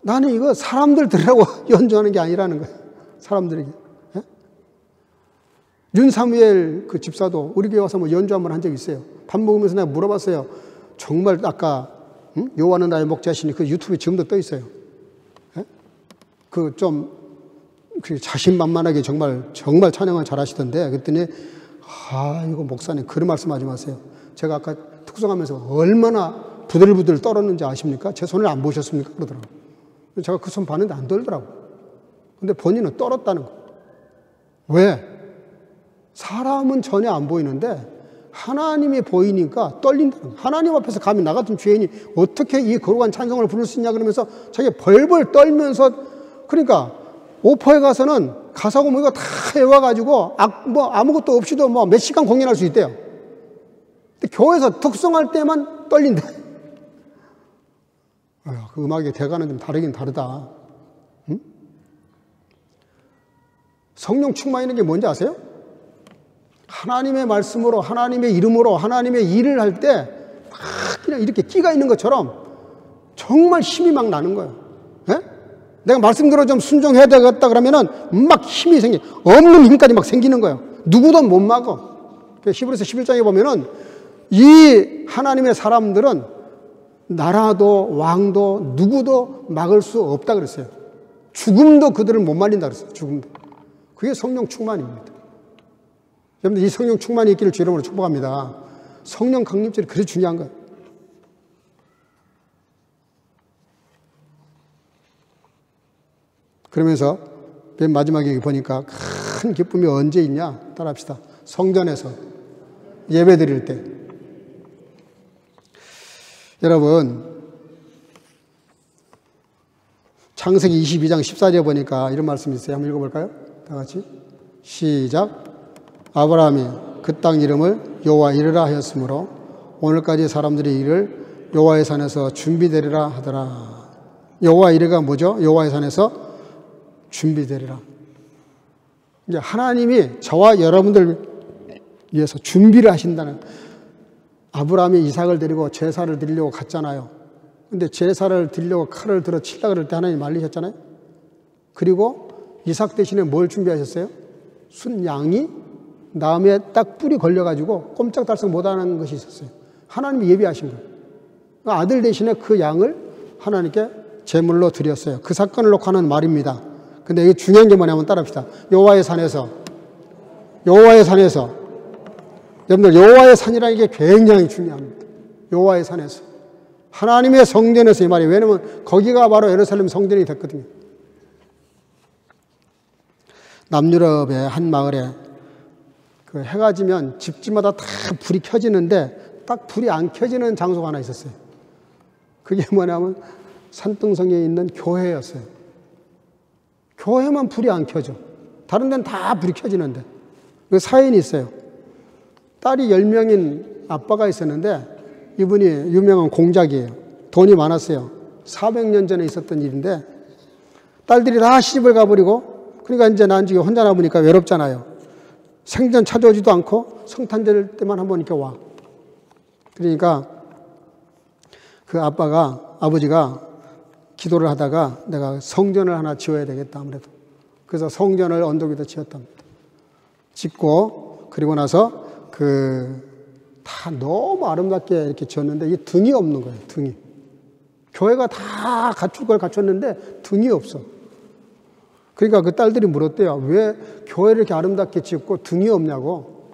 나는 이거 사람들 들으라고 연주하는 게 아니라는 거예요. 사람들에게. 윤사무엘 그 집사도 우리 교회 와서 뭐 연주 한번 한 적이 있어요. 밥 먹으면서 내가 물어봤어요. 정말 아까 여호와는 나의 목자시니 그 유튜브에 지금도 떠 있어요. 그 좀 자신만만하게 정말 찬양을 잘하시던데, 그랬더니 이거 목사님 그런 말씀하지 마세요. 제가 아까 특송하면서 얼마나 부들부들 떨었는지 아십니까? 제 손을 안 보셨습니까? 그러더라고요. 제가 그 손 봤는데 안 떨더라고요. 근데 본인은 떨었다는 거예요. 왜? 사람은 전혀 안 보이는데 하나님이 보이니까 떨린다는 거예요. 하나님 앞에서 감히 나 같은 죄인이 어떻게 이 거룩한 찬송을 부를 수 있냐 그러면서 자기 벌벌 떨면서, 그러니까 오퍼에 가서는 가사고 뭐 이거 다 외워가지고 아무것도 없이도 뭐 몇 시간 공연할 수 있대요. 근데 교회에서 특성할 때만 떨린대. 그 음악의 대가는 좀 다르긴 다르다. 응? 성령 충만이라는 게 뭔지 아세요? 하나님의 말씀으로, 하나님의 이름으로, 하나님의 일을 할 때 막 그냥 이렇게 끼가 있는 것처럼 정말 힘이 막 나는 거예요. 예? 내가 말씀대로 좀 순종해야 되겠다 그러면은 막 힘이 없는 힘까지 막 생기는 거예요. 누구도 못 막어. 히브리서 11장에 보면은 이 하나님의 사람들은 나라도 왕도 누구도 막을 수 없다 그랬어요. 죽음도 그들을 못 말린다 그랬어요. 죽음도. 그게 성령 충만입니다. 여러분들 이 성령 충만이 있기를 주 이름으로 축복합니다. 성령 강림절이 그렇게 중요한 거예요. 그러면서 맨 마지막에 보니까 큰 기쁨이 언제 있냐? 따라합시다. 성전에서 예배 드릴 때. 여러분, 창세기 22장 14절에 보니까 이런 말씀이 있어요. 한번 읽어볼까요? 다 같이. 시작. 아브라함이 그 땅 이름을 여호와 이르라 하였으므로 오늘까지 사람들이 이를 여호와의 산에서 준비되리라 하더라. 여호와 이르가 뭐죠? 여호와의 산에서 준비되리라. 이제 하나님이 저와 여러분들 위해서 준비를 하신다는. 아브라함이 이삭을 데리고 제사를 드리려고 갔잖아요. 근데 제사를 드리려고 칼을 들어 치려고 그럴 때 하나님 말리셨잖아요. 그리고 이삭 대신에 뭘 준비하셨어요? 순양이 나무에 딱 뿔이 걸려가지고 꼼짝달싹 못하는 것이 있었어요. 하나님이 예비하신 거예요. 아들 대신에 그 양을 하나님께 제물로 드렸어요. 그 사건을 놓고 하는 말입니다. 근데 이게 중요한 게 뭐냐면 따라합시다. 여호와의 산에서. 여러분들 여호와의 산이라는 게 굉장히 중요합니다. 여호와의 산에서. 하나님의 성전에서 이 말이에요. 왜냐하면 거기가 바로 예루살렘 성전이 됐거든요. 남유럽의 한 마을에 그 해가 지면 집집마다 다 불이 켜지는데 딱 불이 안 켜지는 장소가 하나 있었어요. 그게 뭐냐면 산등성에 있는 교회였어요. 교회만 불이 안 켜져. 다른 데는 다 불이 켜지는데. 그 사연이 있어요. 딸이 10명인 아빠가 있었는데 이분이 유명한 공작이에요. 돈이 많았어요. 400년 전에 있었던 일인데 딸들이 다 시집을 가버리고, 그러니까 이제 난 지금 혼자 남으니까 외롭잖아요. 생전 찾아오지도 않고 성탄절 때만 한번 이렇게 와. 그러니까 그 아버지가 기도를 하다가 내가 성전을 하나 지어야 되겠다 아무래도. 그래서 성전을 언덕 위에다 지었답니다. 짓고 그리고 나서 다 너무 아름답게 이렇게 지었는데 이 등이 없는 거예요. 등이. 교회가 다 갖출 걸 갖췄는데 등이 없어. 그러니까 그 딸들이 물었대요. 왜 교회를 이렇게 아름답게 짓고 등이 없냐고.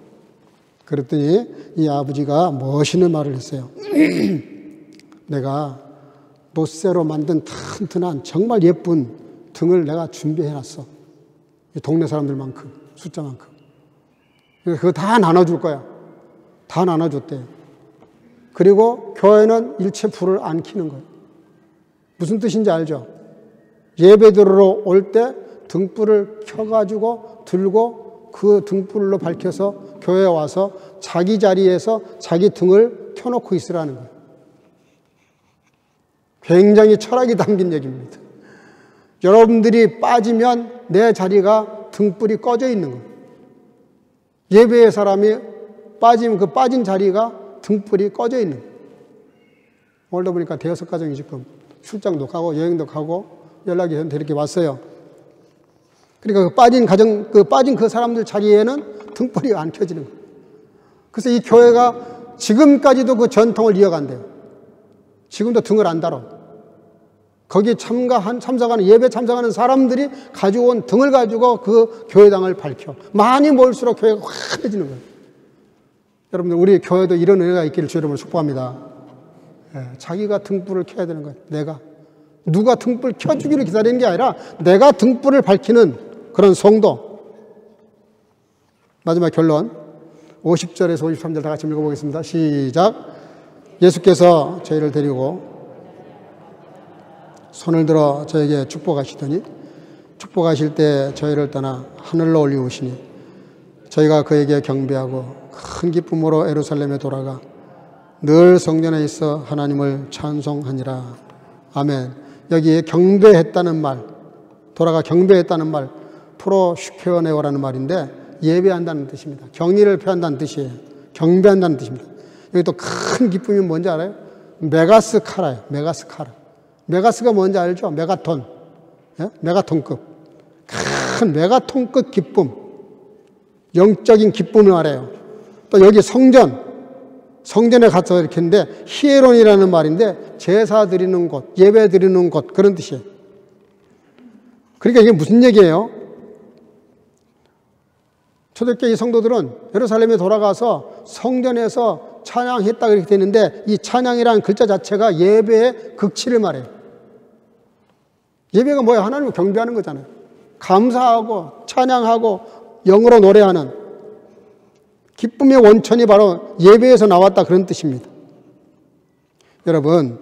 그랬더니 이 아버지가 멋있는 말을 했어요. 내가 노쇠로 만든 튼튼한 정말 예쁜 등을 내가 준비해놨어. 이 동네 사람들만큼, 숫자만큼. 그거 다 나눠줄 거야. 다 나눠줬대요. 그리고 교회는 일체 불을 안 켜는 거예요. 무슨 뜻인지 알죠? 예배드리러 올 때 등불을 켜가지고 들고 그 등불로 밝혀서 교회에 와서 자기 자리에서 자기 등을 켜놓고 있으라는 거예요. 굉장히 철학이 담긴 얘기입니다. 여러분들이 빠지면 내 자리가 등불이 꺼져 있는 거예요. 예배의 사람이 빠지면 그 빠진 자리가 등불이 꺼져 있는 거예요. 오늘도 보니까 대여섯 가정이 지금 출장도 가고 여행도 가고 연락이 저한테 이렇게 왔어요. 그러니까 빠진 그 사람들 자리에는 등불이 안 켜지는 거예요. 그래서 이 교회가 지금까지도 그 전통을 이어간대요. 지금도 등을 안 달아. 거기 참석하는 예배 참석하는 사람들이 가지고 온 등을 가지고 그 교회당을 밝혀. 많이 모일수록 교회가 환해지는 거예요. 여러분들 우리 교회도 이런 은혜가 있기를 주 이름으로 축복합니다. 자기가 등불을 켜야 되는 거예요. 내가. 누가 등불 켜주기를 기다리는 게 아니라 내가 등불을 밝히는 그런 성도. 마지막 결론. 50절에서 53절 다 같이 읽어보겠습니다. 시작. 예수께서 저희를 데리고 손을 들어 저에게 축복하시더니 축복하실 때 저희를 떠나 하늘로 올리우시니 저희가 그에게 경배하고 큰 기쁨으로 예루살렘에 돌아가 늘 성전에 있어 하나님을 찬송하니라. 아멘. 여기에 경배했다는 말, 돌아가 경배했다는 말, 프로슈케오네오라는 말인데 예배한다는 뜻입니다. 경의를 표한다는 뜻이에요. 경배한다는 뜻입니다. 여기 또 큰 기쁨이 뭔지 알아요? 메가스카라예요. 메가스카라. 메가스가 뭔지 알죠? 메가톤. 예? 메가톤급. 큰 메가톤급 기쁨. 영적인 기쁨을 말해요. 또 여기 성전에 가서 이렇게 했는데 히에론이라는 말인데 제사 드리는 곳, 예배 드리는 곳, 그런 뜻이에요. 그러니까 이게 무슨 얘기예요? 초대교회 성도들은 예루살렘에 돌아가서 성전에서 찬양했다 그렇게 되는데 이 찬양이라는 글자 자체가 예배의 극치를 말해요. 예배가 뭐예요? 하나님을 경배하는 거잖아요. 감사하고 찬양하고 영으로 노래하는 기쁨의 원천이 바로 예배에서 나왔다 그런 뜻입니다. 여러분,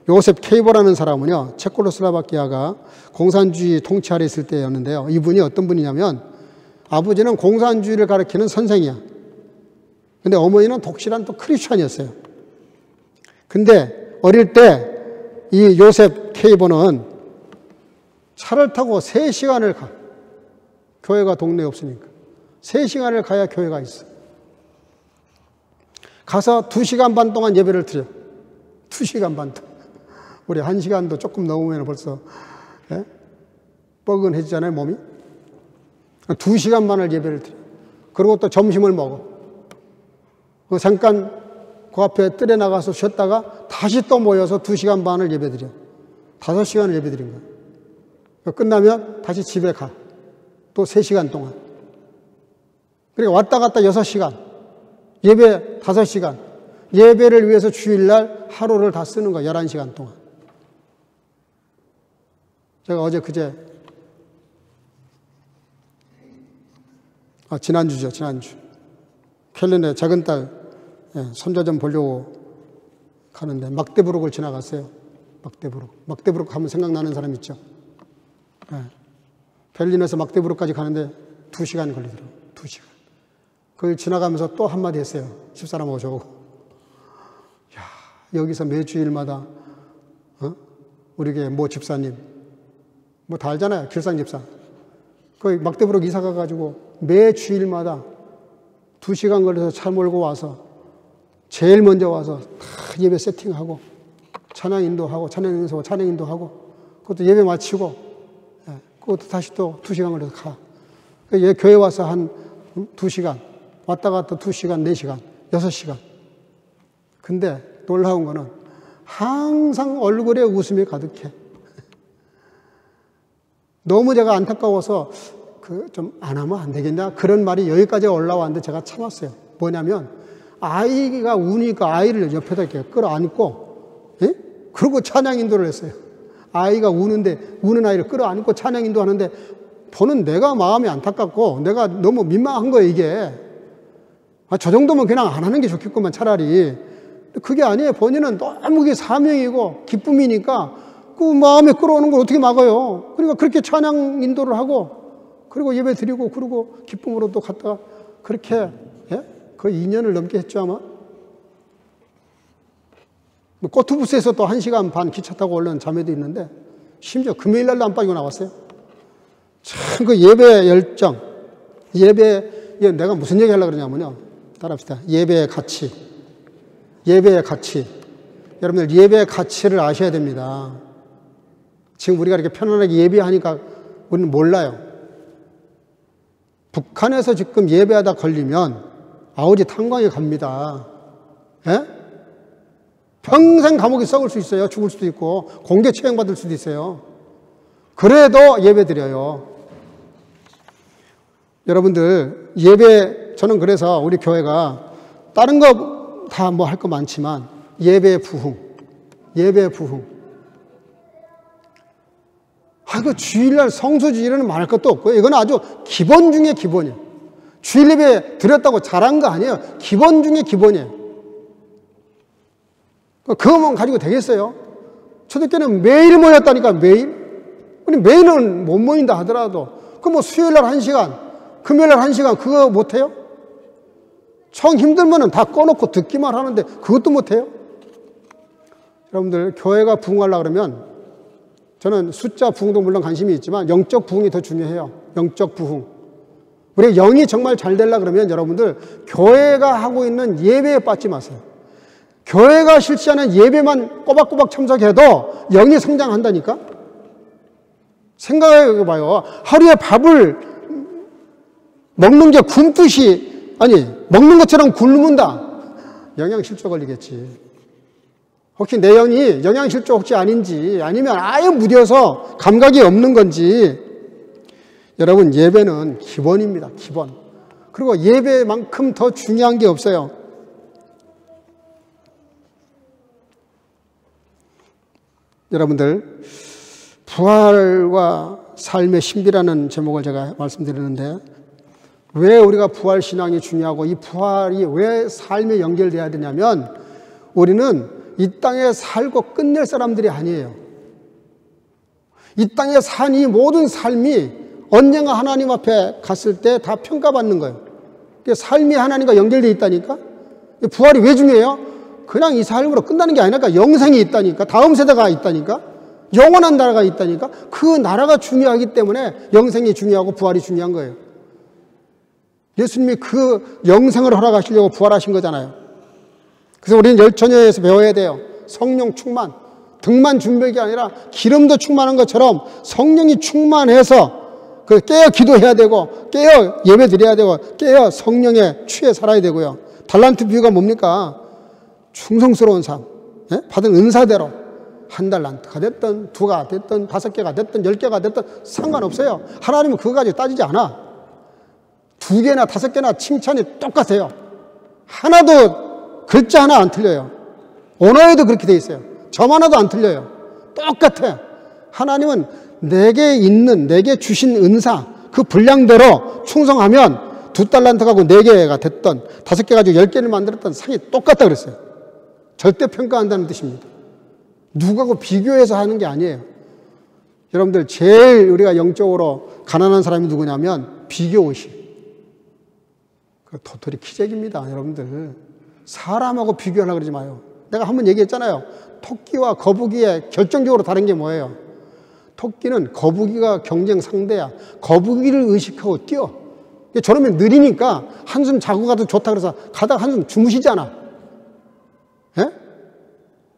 요셉 케이보라는 사람은요, 체코슬로바키아가 공산주의 통치 아래 있을 때였는데요. 이분이 어떤 분이냐면 아버지는 공산주의를 가르치는 선생이야. 근데 어머니는 독실한 또 크리스찬이었어요. 근데 어릴 때 이 요셉 케이보는 차를 타고 3시간을 가. 교회가 동네에 없으니까. 3시간을 가야 교회가 있어. 가서 2시간 반 동안 예배를 드려. 2시간 반 동안. 우리 1시간도 조금 넘으면 벌써 뻐근해지잖아요, 몸이. 2시간 반을 예배를 드려. 그리고 또 점심을 먹어. 잠깐 그 앞에 뜰에 나가서 쉬었다가 다시 또 모여서 2시간 반을 예배 드려. 5시간을 예배 드린 거야. 끝나면 다시 집에 가. 또 3시간 동안. 그러니까 왔다 갔다 6시간. 예배 5시간. 예배를 위해서 주일날 하루를 다 쓰는 거야. 11시간 동안. 제가 어제 그제 지난주죠. 지난주. 켈린의 작은 딸 손자 좀 보려고 가는데 막대부룩을 지나갔어요. 막대부룩 하면 생각나는 사람 있죠? 벨린에서 막대부룩까지 가는데 2시간 걸리더라고요. 2시간. 그걸 지나가면서 또 한마디 했어요. 집사람하고 저보고. 야, 여기서 매주일마다 우리 교회 모 집사님 뭐 다 알잖아요. 길상 집사. 그 막대부룩 이사 가가지고 매주일마다 2시간 걸려서 차 몰고 와서 제일 먼저 와서 다 예배 세팅하고 찬양 인도하고 찬양 인도하고 그것도 예배 마치고 그것도 다시 또 2시간 걸려서 가. 교회 와서 한 2시간 왔다 갔다 2시간, 4시간, 6시간. 근데 놀라운 거는 항상 얼굴에 웃음이 가득해. 너무 제가 안타까워서 좀 안 하면 안 되겠냐 그런 말이 여기까지 올라왔는데 제가 참았어요. 뭐냐면 아이가 우니까 아이를 옆에다 이렇게 끌어안고 그리고 찬양 인도를 했어요. 아이가 우는 아이를 끌어안고 찬양 인도하는데 보는 내가 마음이 안타깝고 내가 너무 민망한 거예요. 이게 저 정도면 그냥 안 하는 게 좋겠구만 차라리. 그게 아니에요. 본인은 너무 그게 사명이고 기쁨이니까 그 마음에 끌어오는 걸 어떻게 막아요. 그러니까 그렇게 찬양 인도를 하고 그리고 예배 드리고 그러고 기쁨으로 또 갔다가 그렇게 거의 2년을 넘게 했죠 아마. 꼬투부스에서 또 1시간 반 기차 타고 올라온 자매도 있는데 심지어 금요일 날도 안 빠지고 나왔어요. 참 그 예배 열정, 내가 무슨 얘기 하려고 그러냐면요. 따라합시다. 예배의 가치. 여러분들 예배의 가치를 아셔야 됩니다. 지금 우리가 이렇게 편안하게 예배하니까 우리는 몰라요. 북한에서 지금 예배하다 걸리면 아우지 탄광에 갑니다. 평생 감옥에 썩을 수 있어요. 죽을 수도 있고 공개 처형받을 수도 있어요. 그래도 예배 드려요. 여러분들 예배 저는 그래서 우리 교회가 다른 거 다 뭐 할 거 많지만 예배 부흥. 그 주일날 성수주일은 말할 것도 없고요. 이건 아주 기본 중에 기본이에요. 주일 예배 드렸다고 잘한 거 아니에요. 기본 중에 기본이에요. 그것만 가지고 되겠어요? 초대교회는 매일 모였다니까, 매일. 우리 매일은 못 모인다 하더라도, 뭐 수요일 날 1시간, 금요일 날 1시간, 그거 못해요? 정 힘들면은 다 꺼놓고 듣기만 하는데, 그것도 못해요? 여러분들, 교회가 부흥하려고 그러면, 저는 숫자 부흥도 물론 관심이 있지만, 영적 부흥이 더 중요해요. 영적 부흥. 우리 영이 정말 잘 되려고 그러면 여러분들, 교회가 하고 있는 예배에 빠지지 마세요. 교회가 실시하는 예배만 꼬박꼬박 참석해도 영이 성장한다니까? 생각해봐요. 하루에 밥을 먹는 게 굶듯이, 먹는 것처럼 굶는다. 영양실조 걸리겠지. 혹시 내 영이 영양실조 혹시 아닌지, 아니면 아예 무뎌서 감각이 없는 건지. 여러분, 예배는 기본입니다. 기본. 그리고 예배만큼 더 중요한 게 없어요. 여러분들, 부활과 삶의 신비라는 제목을 제가 말씀드리는데, 왜 우리가 부활 신앙이 중요하고 이 부활이 왜 삶에 연결돼야 되냐면, 우리는 이 땅에 살고 끝낼 사람들이 아니에요. 이 땅에 산 이 모든 삶이 언젠가 하나님 앞에 갔을 때 다 평가받는 거예요. 삶이 하나님과 연결되어 있다니까? 부활이 왜 중요해요? 그냥 이 삶으로 끝나는 게 아니니까 영생이 있다니까. 다음 세대가 있다니까. 영원한 나라가 있다니까. 그 나라가 중요하기 때문에 영생이 중요하고 부활이 중요한 거예요. 예수님이 그 영생을 허락하시려고 부활하신 거잖아요. 그래서 우리는 열처녀에서 배워야 돼요. 성령 충만. 등만 준비한 게 아니라 기름도 충만한 것처럼 성령이 충만해서 깨어 기도해야 되고, 깨어 예배 드려야 되고, 깨어 성령에 취해 살아야 되고요. 달란트 비유가 뭡니까? 충성스러운 삶, 받은 은사대로 1달란트가 됐든 2가 됐든 5개가 됐든 10개가 됐든 상관없어요. 하나님은 그거 가지고 따지지 않아. 2개나 5개나 칭찬이 똑같아요. 하나도 글자 하나 안 틀려요. 언어에도 그렇게 돼 있어요. 점 하나도 안 틀려요. 똑같아. 하나님은 내게 주신 은사, 그 분량대로 충성하면 2달란트 가고 4개가 됐던 5개 가지고 10개를 만들었던 상이 똑같다 그랬어요. 절대 평가한다는 뜻입니다. 누구하고 비교해서 하는 게 아니에요. 여러분들, 제일 우리가 영적으로 가난한 사람이 누구냐면 비교의식. 그 도토리 키재기입니다. 여러분들, 사람하고 비교하려고 그러지 마요. 내가 한번 얘기했잖아요. 토끼와 거북이의 결정적으로 다른 게 뭐예요? 토끼는 거북이가 경쟁 상대야. 거북이를 의식하고 뛰어. 저러면 느리니까 한숨 자고 가도 좋다 그래서 가다가 한숨 주무시잖아. 예?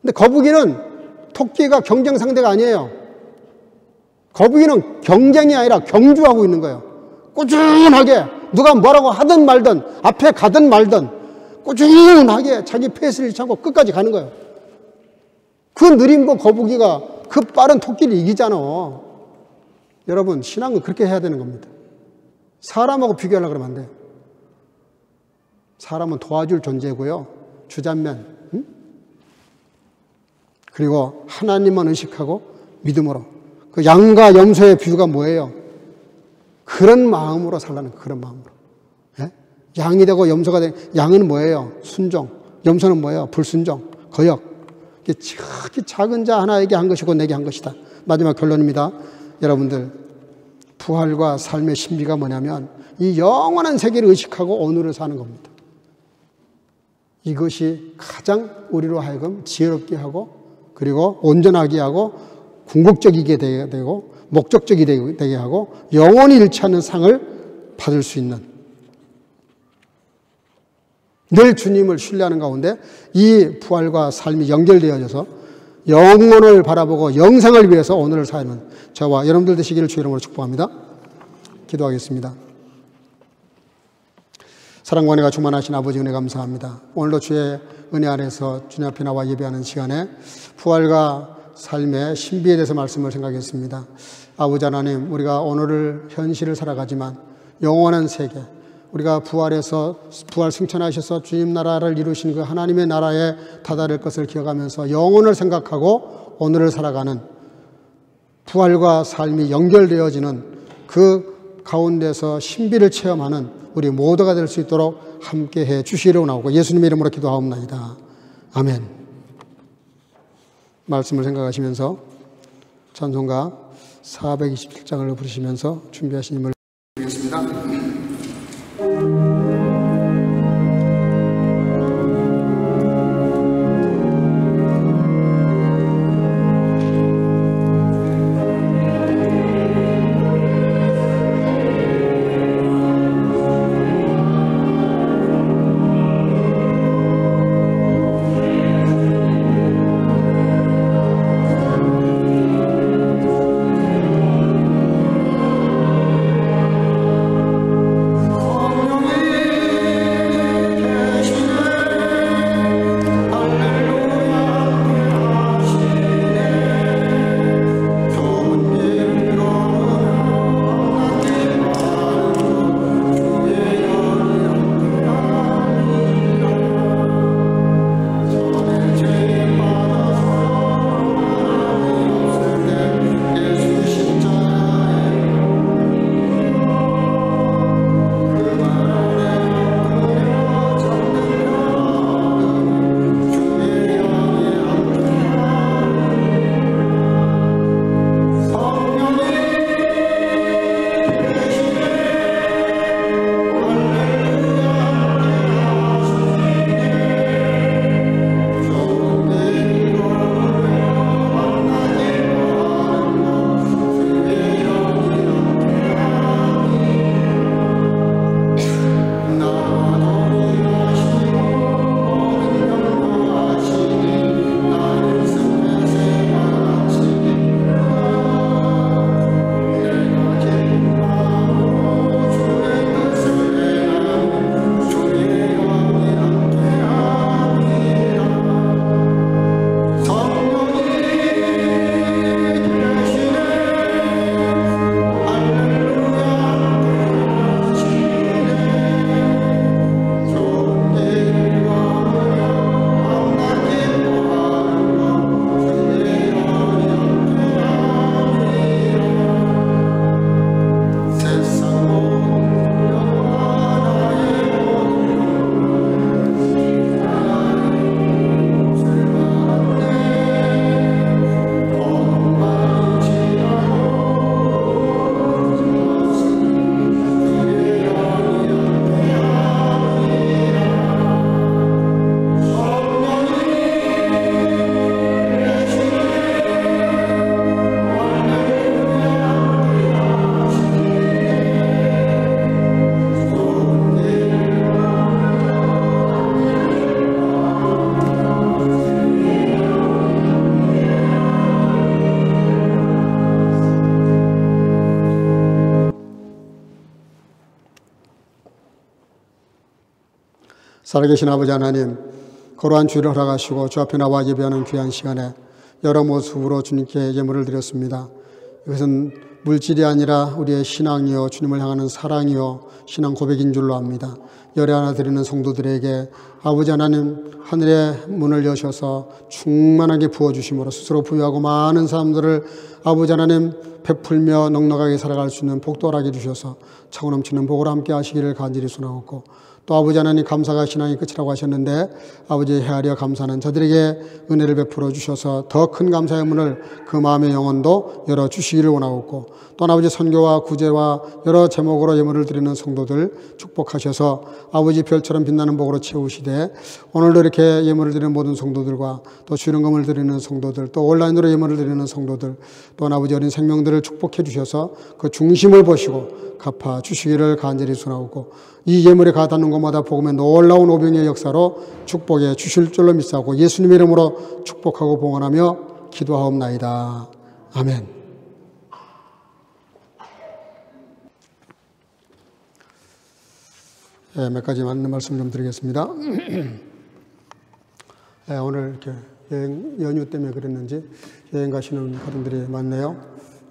근데 거북이는 토끼가 경쟁 상대가 아니에요. 거북이는 경쟁이 아니라 경주하고 있는 거예요. 꾸준하게 누가 뭐라고 하든 말든 앞에 가든 말든 꾸준하게 자기 페이스를 찾고 끝까지 가는 거예요. 그 느린 거북이가 그 빠른 토끼를 이기잖아. 여러분, 신앙은 그렇게 해야 되는 겁니다. 사람하고 비교하려고 그러면 안 돼요. 사람은 도와줄 존재고요. 주잔면, 그리고 하나님만 의식하고 믿음으로. 그 양과 염소의 비유가 뭐예요? 그런 마음으로 살라는 거예요. 그런 마음으로. 예? 양이 되고 염소가 되고, 양은 뭐예요? 순종. 염소는 뭐예요? 불순종, 거역. 이게 작은 자 하나에게 한 것이고 내게 한 것이다. 마지막 결론입니다. 여러분들, 부활과 삶의 신비가 뭐냐면 이 영원한 세계를 의식하고 오늘을 사는 겁니다. 이것이 가장 우리로 하여금 지혜롭게 하고, 그리고 온전하게 하고, 궁극적이게 되고, 목적적이 되게 하고, 영원히 잃지 않는 상을 받을 수 있는, 늘 주님을 신뢰하는 가운데 이 부활과 삶이 연결되어져서 영혼을 바라보고 영생을 위해서 오늘을 사는 저와 여러분들 되시기를 주의 이름으로 축복합니다. 기도하겠습니다. 사랑과 은혜가 충만하신 아버지, 은혜 감사합니다. 오늘도 주의 은혜 안에서 주님 앞에 나와 예배하는 시간에 부활과 삶의 신비에 대해서 말씀을 생각했습니다. 아버지 하나님, 우리가 오늘을 현실을 살아가지만 영원한 세계, 우리가 부활해서 부활 승천하셔서 주님 나라를 이루신 그 하나님의 나라에 다다를 것을 기억하면서 영혼을 생각하고 오늘을 살아가는, 부활과 삶이 연결되어지는 그 가운데서 신비를 체험하는 우리 모두가 될 수 있도록 함께해 주시기를 원하고 예수님의 이름으로 기도하옵나이다. 아멘. 말씀을 생각하시면서 찬송가 427장을 부르시면서 준비하신 힘을 드리겠습니다. 살아계신 아버지 하나님, 거룩한 주일을 허락하시고 주 앞에 나와 예배하는 귀한 시간에 여러 모습으로 주님께 예물을 드렸습니다. 이것은 물질이 아니라 우리의 신앙이요 주님을 향하는 사랑이요 신앙 고백인 줄로 압니다. 열애 하나 드리는 성도들에게 아버지 하나님 하늘의 문을 여셔서 충만하게 부어주심으로 스스로 부유하고 많은 사람들을 아버지 하나님 베풀며 넉넉하게 살아갈 수 있는 복도 허락해 주셔서 차고 넘치는 복으로 함께 하시기를 간절히 소원하옵고, 또 아버지 하나님 감사가 신앙의 끝이라고 하셨는데 아버지 헤아려 감사하는 저들에게 은혜를 베풀어 주셔서 더 큰 감사의 문을 그 마음의 영혼도 열어주시기를 원하옵고, 또 아버지 선교와 구제와 여러 제목으로 예물을 드리는 성도들 축복하셔서 아버지 별처럼 빛나는 복으로 채우시되, 오늘도 이렇게 예물을 드리는 모든 성도들과 또 주일금을 드리는 성도들, 또 온라인으로 예물을 드리는 성도들, 또 아버지 어린 생명들을 축복해 주셔서 그 중심을 보시고 갚아 주시기를 간절히 소원하옵고, 이 예물에 가닿는 곳마다 복음의 놀라운 오병의 역사로 축복해 주실 줄로 믿사오고 예수님의 이름으로 축복하고 봉헌하며 기도하옵나이다. 아멘. 네, 몇 가지 맞는 말씀 좀 드리겠습니다. 네, 오늘 이렇게 여행 연휴 때문에 그랬는지 여행 가시는 가족들이 많네요.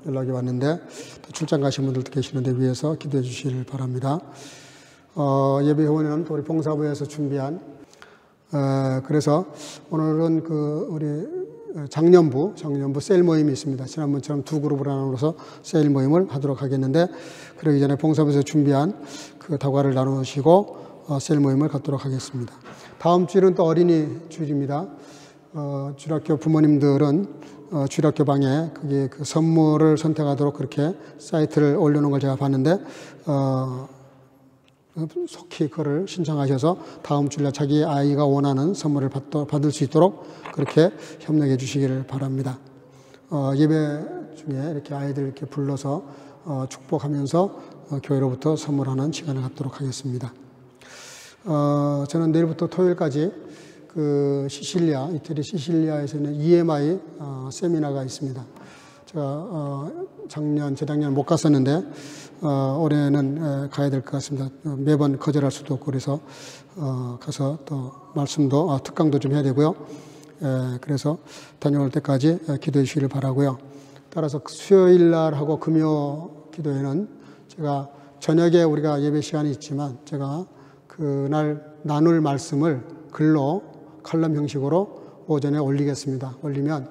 연락이 왔는데 출장 가신 분들도 계시는데 위해서 기도해 주시길 바랍니다. 예배회원은 우리 봉사부에서 준비한 그래서 오늘은 우리 장년부 세일 모임이 있습니다. 지난번처럼 두 그룹으로 나눠서 세일 모임을 하도록 하겠는데, 그러기 전에 봉사부에서 준비한 그 다과를 나누시고 세일 모임을 갖도록 하겠습니다. 다음 주일은 또 어린이 주일입니다. 주일학교 부모님들은 주일학교 방에 그게 그 선물을 선택하도록 그렇게 사이트를 올려놓은 걸 제가 봤는데, 속히 그거를 신청하셔서 다음 주일날 자기 아이가 원하는 선물을 받을 수 있도록 그렇게 협력해 주시기를 바랍니다. 예배 중에 이렇게 아이들 이렇게 불러서 축복하면서 교회로부터 선물하는 시간을 갖도록 하겠습니다. 저는 내일부터 토요일까지 그 이태리 시실리아에서는 EMI 세미나가 있습니다. 제가 재작년 못 갔었는데 올해는 가야 될 것 같습니다. 매번 거절할 수도 없고 그래서 가서 또 말씀도 특강도 좀 해야 되고요. 그래서 다녀올 때까지 기도해 주시기를 바라고요. 따라서 수요일 날하고 금요 기도회는 제가 저녁에 우리가 예배 시간이 있지만 제가 그날 나눌 말씀을 글로 칼럼 형식으로 오전에 올리겠습니다. 올리면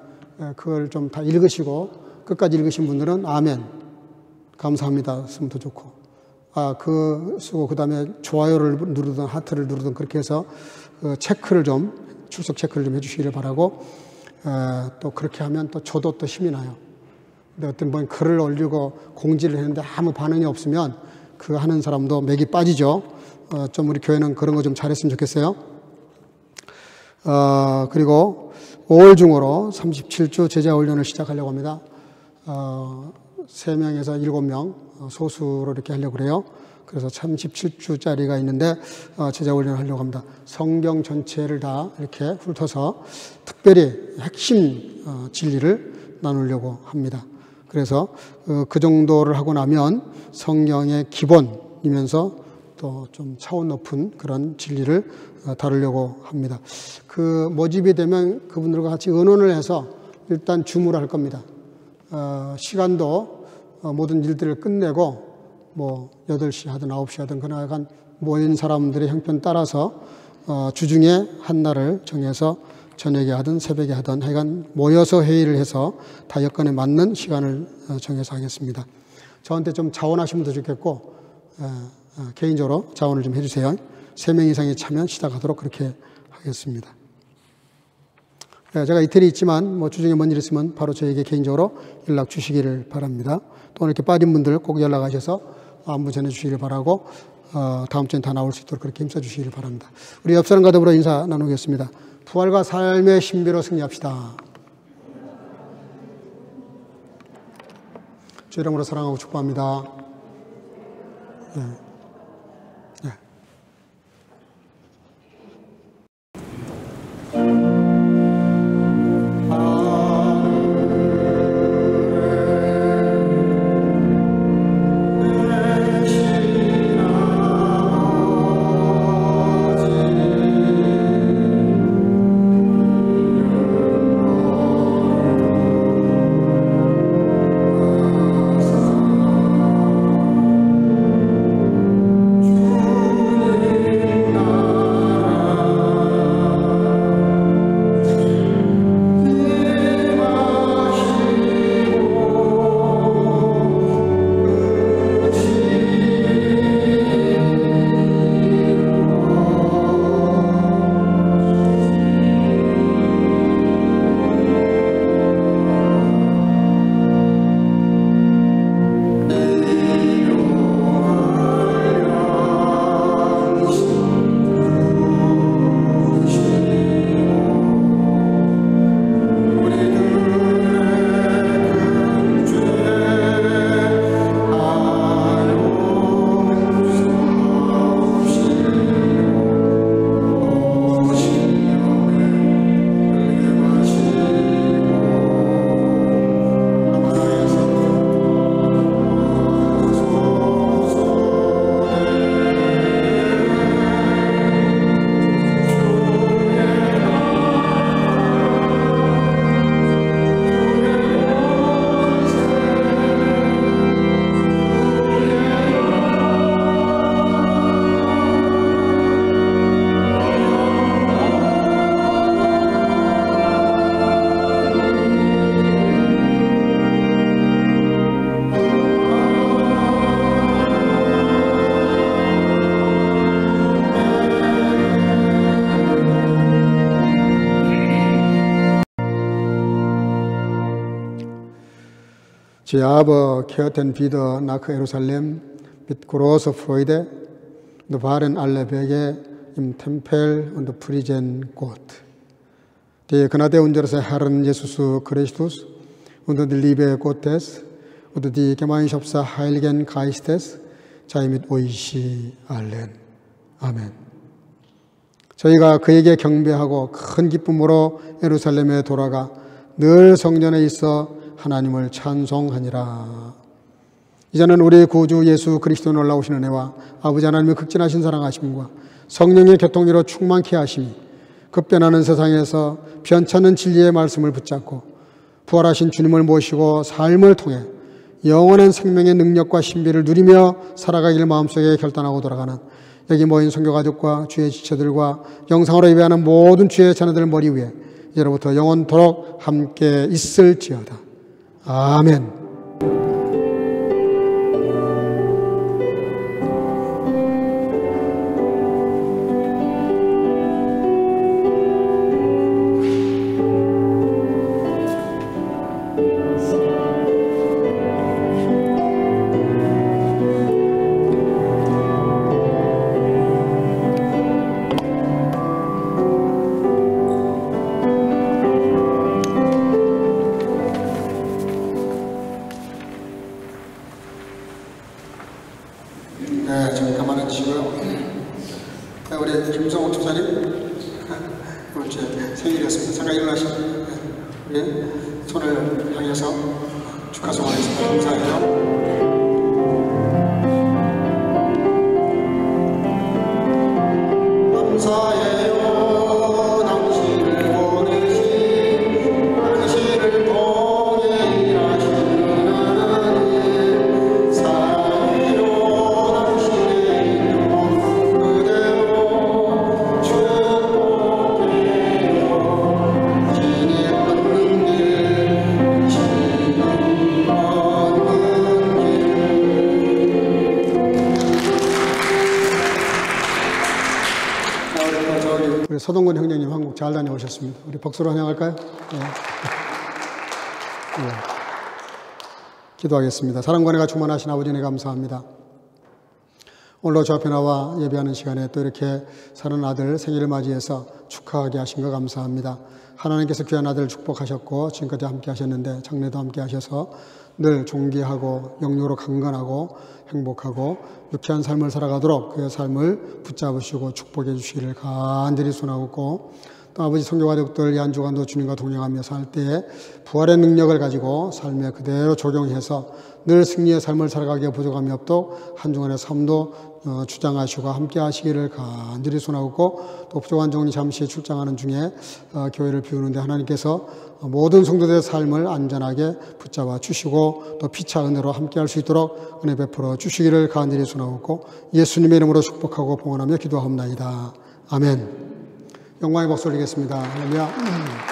그걸 좀 다 읽으시고 끝까지 읽으신 분들은 아멘 감사합니다 쓰면 더 좋고, 쓰고 그 다음에 좋아요를 누르든 하트를 누르든 그렇게 해서 체크를 출석 체크를 좀 해주시기를 바라고, 또 그렇게 하면 또 저도 또 힘이 나요. 근데 어떤 분 글을 올리고 공지를 했는데 아무 반응이 없으면 그 하는 사람도 맥이 빠지죠. 좀 우리 교회는 그런 거 좀 잘했으면 좋겠어요. 그리고 5월 중으로 37주 제자 훈련을 시작하려고 합니다. 3명에서 7명 소수로 이렇게 하려고 그래요. 그래서 37주짜리가 있는데 제자 훈련을 하려고 합니다. 성경 전체를 다 이렇게 훑어서 특별히 핵심 진리를 나누려고 합니다. 그래서 그 정도를 하고 나면 성경의 기본이면서 또 좀 차원 높은 그런 진리를 다루려고 합니다. 그 모집이 되면 그분들과 같이 의논을 해서 일단 줌으로 할 겁니다. 시간도 모든 일들을 끝내고 뭐 8시 하든 9시 하든 그나간 모인 사람들의 형편 따라서 주중에 한 날을 정해서 저녁에 하든 새벽에 하든 하여간 모여서 회의를 해서 다 여건에 맞는 시간을 정해서 하겠습니다. 저한테 좀 자원하시면 더 좋겠고 개인적으로 자원을 좀 해주세요. 3명 이상이 차면 시작하도록 그렇게 하겠습니다. 제가 이태리 있지만 뭐 주중에 뭔 일 있으면 바로 저에게 개인적으로 연락 주시기를 바랍니다. 또 이렇게 빠진 분들 꼭 연락하셔서 안부 전해주시기를 바라고 다음 주엔 다 나올 수 있도록 그렇게 힘써 주시기를 바랍니다. 우리 옆 사람과 더불어 인사 나누겠습니다. 부활과 삶의 신비로 승리합시다. 주 이름으로 사랑하고 축복합니다. 네. 네. Sie aber kehrten wieder nach Jerusalem mit großer Freude und waren alle Wege im Tempel und priesen Gott. Die Gnade unseres Herrn Jesus Christus und die Liebe Gottes und die Gemeinschaft des Heiligen Geistes sei mit euch allen. 아멘. 저희가 그에게 경배하고 큰 기쁨으로 예루살렘에 돌아가 늘 성전에 있어 하나님을 찬송하니라. 이제는 우리 구주 예수 그리스도 놀라우신 은혜와 아버지 하나님의 극진하신 사랑하심과 성령의 교통으로 충만케 하심이 급변하는 세상에서 변찮은 진리의 말씀을 붙잡고 부활하신 주님을 모시고 삶을 통해 영원한 생명의 능력과 신비를 누리며 살아가길 마음속에 결단하고 돌아가는 여기 모인 선교가족과 주의 지체들과 영상으로 예배하는 모든 주의 자녀들 머리 위에 이제로부터 영원토록 함께 있을지어다. 아멘. 좀 가만히 계시고요. 우리 김성호 투사님, 오늘 제 생일이었습니다. 잠깐 일어나시고, 우리 손을 향해서 축하 소원하겠습니다. 감사해요. 우리 서동근 형제님 한국 잘 다녀오셨습니다. 우리 박수로 환영할까요? 네. 네. 기도하겠습니다. 사랑과 은혜가 충만하신 아버지 은혜 감사합니다. 오늘도 저 앞에 나와 예배하는 시간에 또 이렇게 사는 아들 생일을 맞이해서 축하하게 하신 거 감사합니다. 하나님께서 귀한 아들을 축복하셨고 지금까지 함께 하셨는데 장래도 함께 하셔서 늘 존귀하고 영적으로 강건하고 행복하고 유쾌한 삶을 살아가도록 그의 삶을 붙잡으시고 축복해 주시기를 간절히 소원하고 또 아버지 선교가족들 이 한 주간도 주님과 동행하며 살 때에 부활의 능력을 가지고 삶에 그대로 적용해서 늘 승리의 삶을 살아가기에 부족함이 없도록 한 주간의 삶도 주장하시고 함께 하시기를 간절히 소원하고 또 부족한 종이 잠시 출장하는 중에 교회를 비우는데 하나님께서 모든 성도들의 삶을 안전하게 붙잡아 주시고 또 피차 은혜로 함께 할 수 있도록 은혜 베풀어 주시기를 간절히 소원하고 예수님의 이름으로 축복하고 봉헌하며 기도하옵나이다. 아멘. 영광의 박수 올리겠습니다. 할렐루야.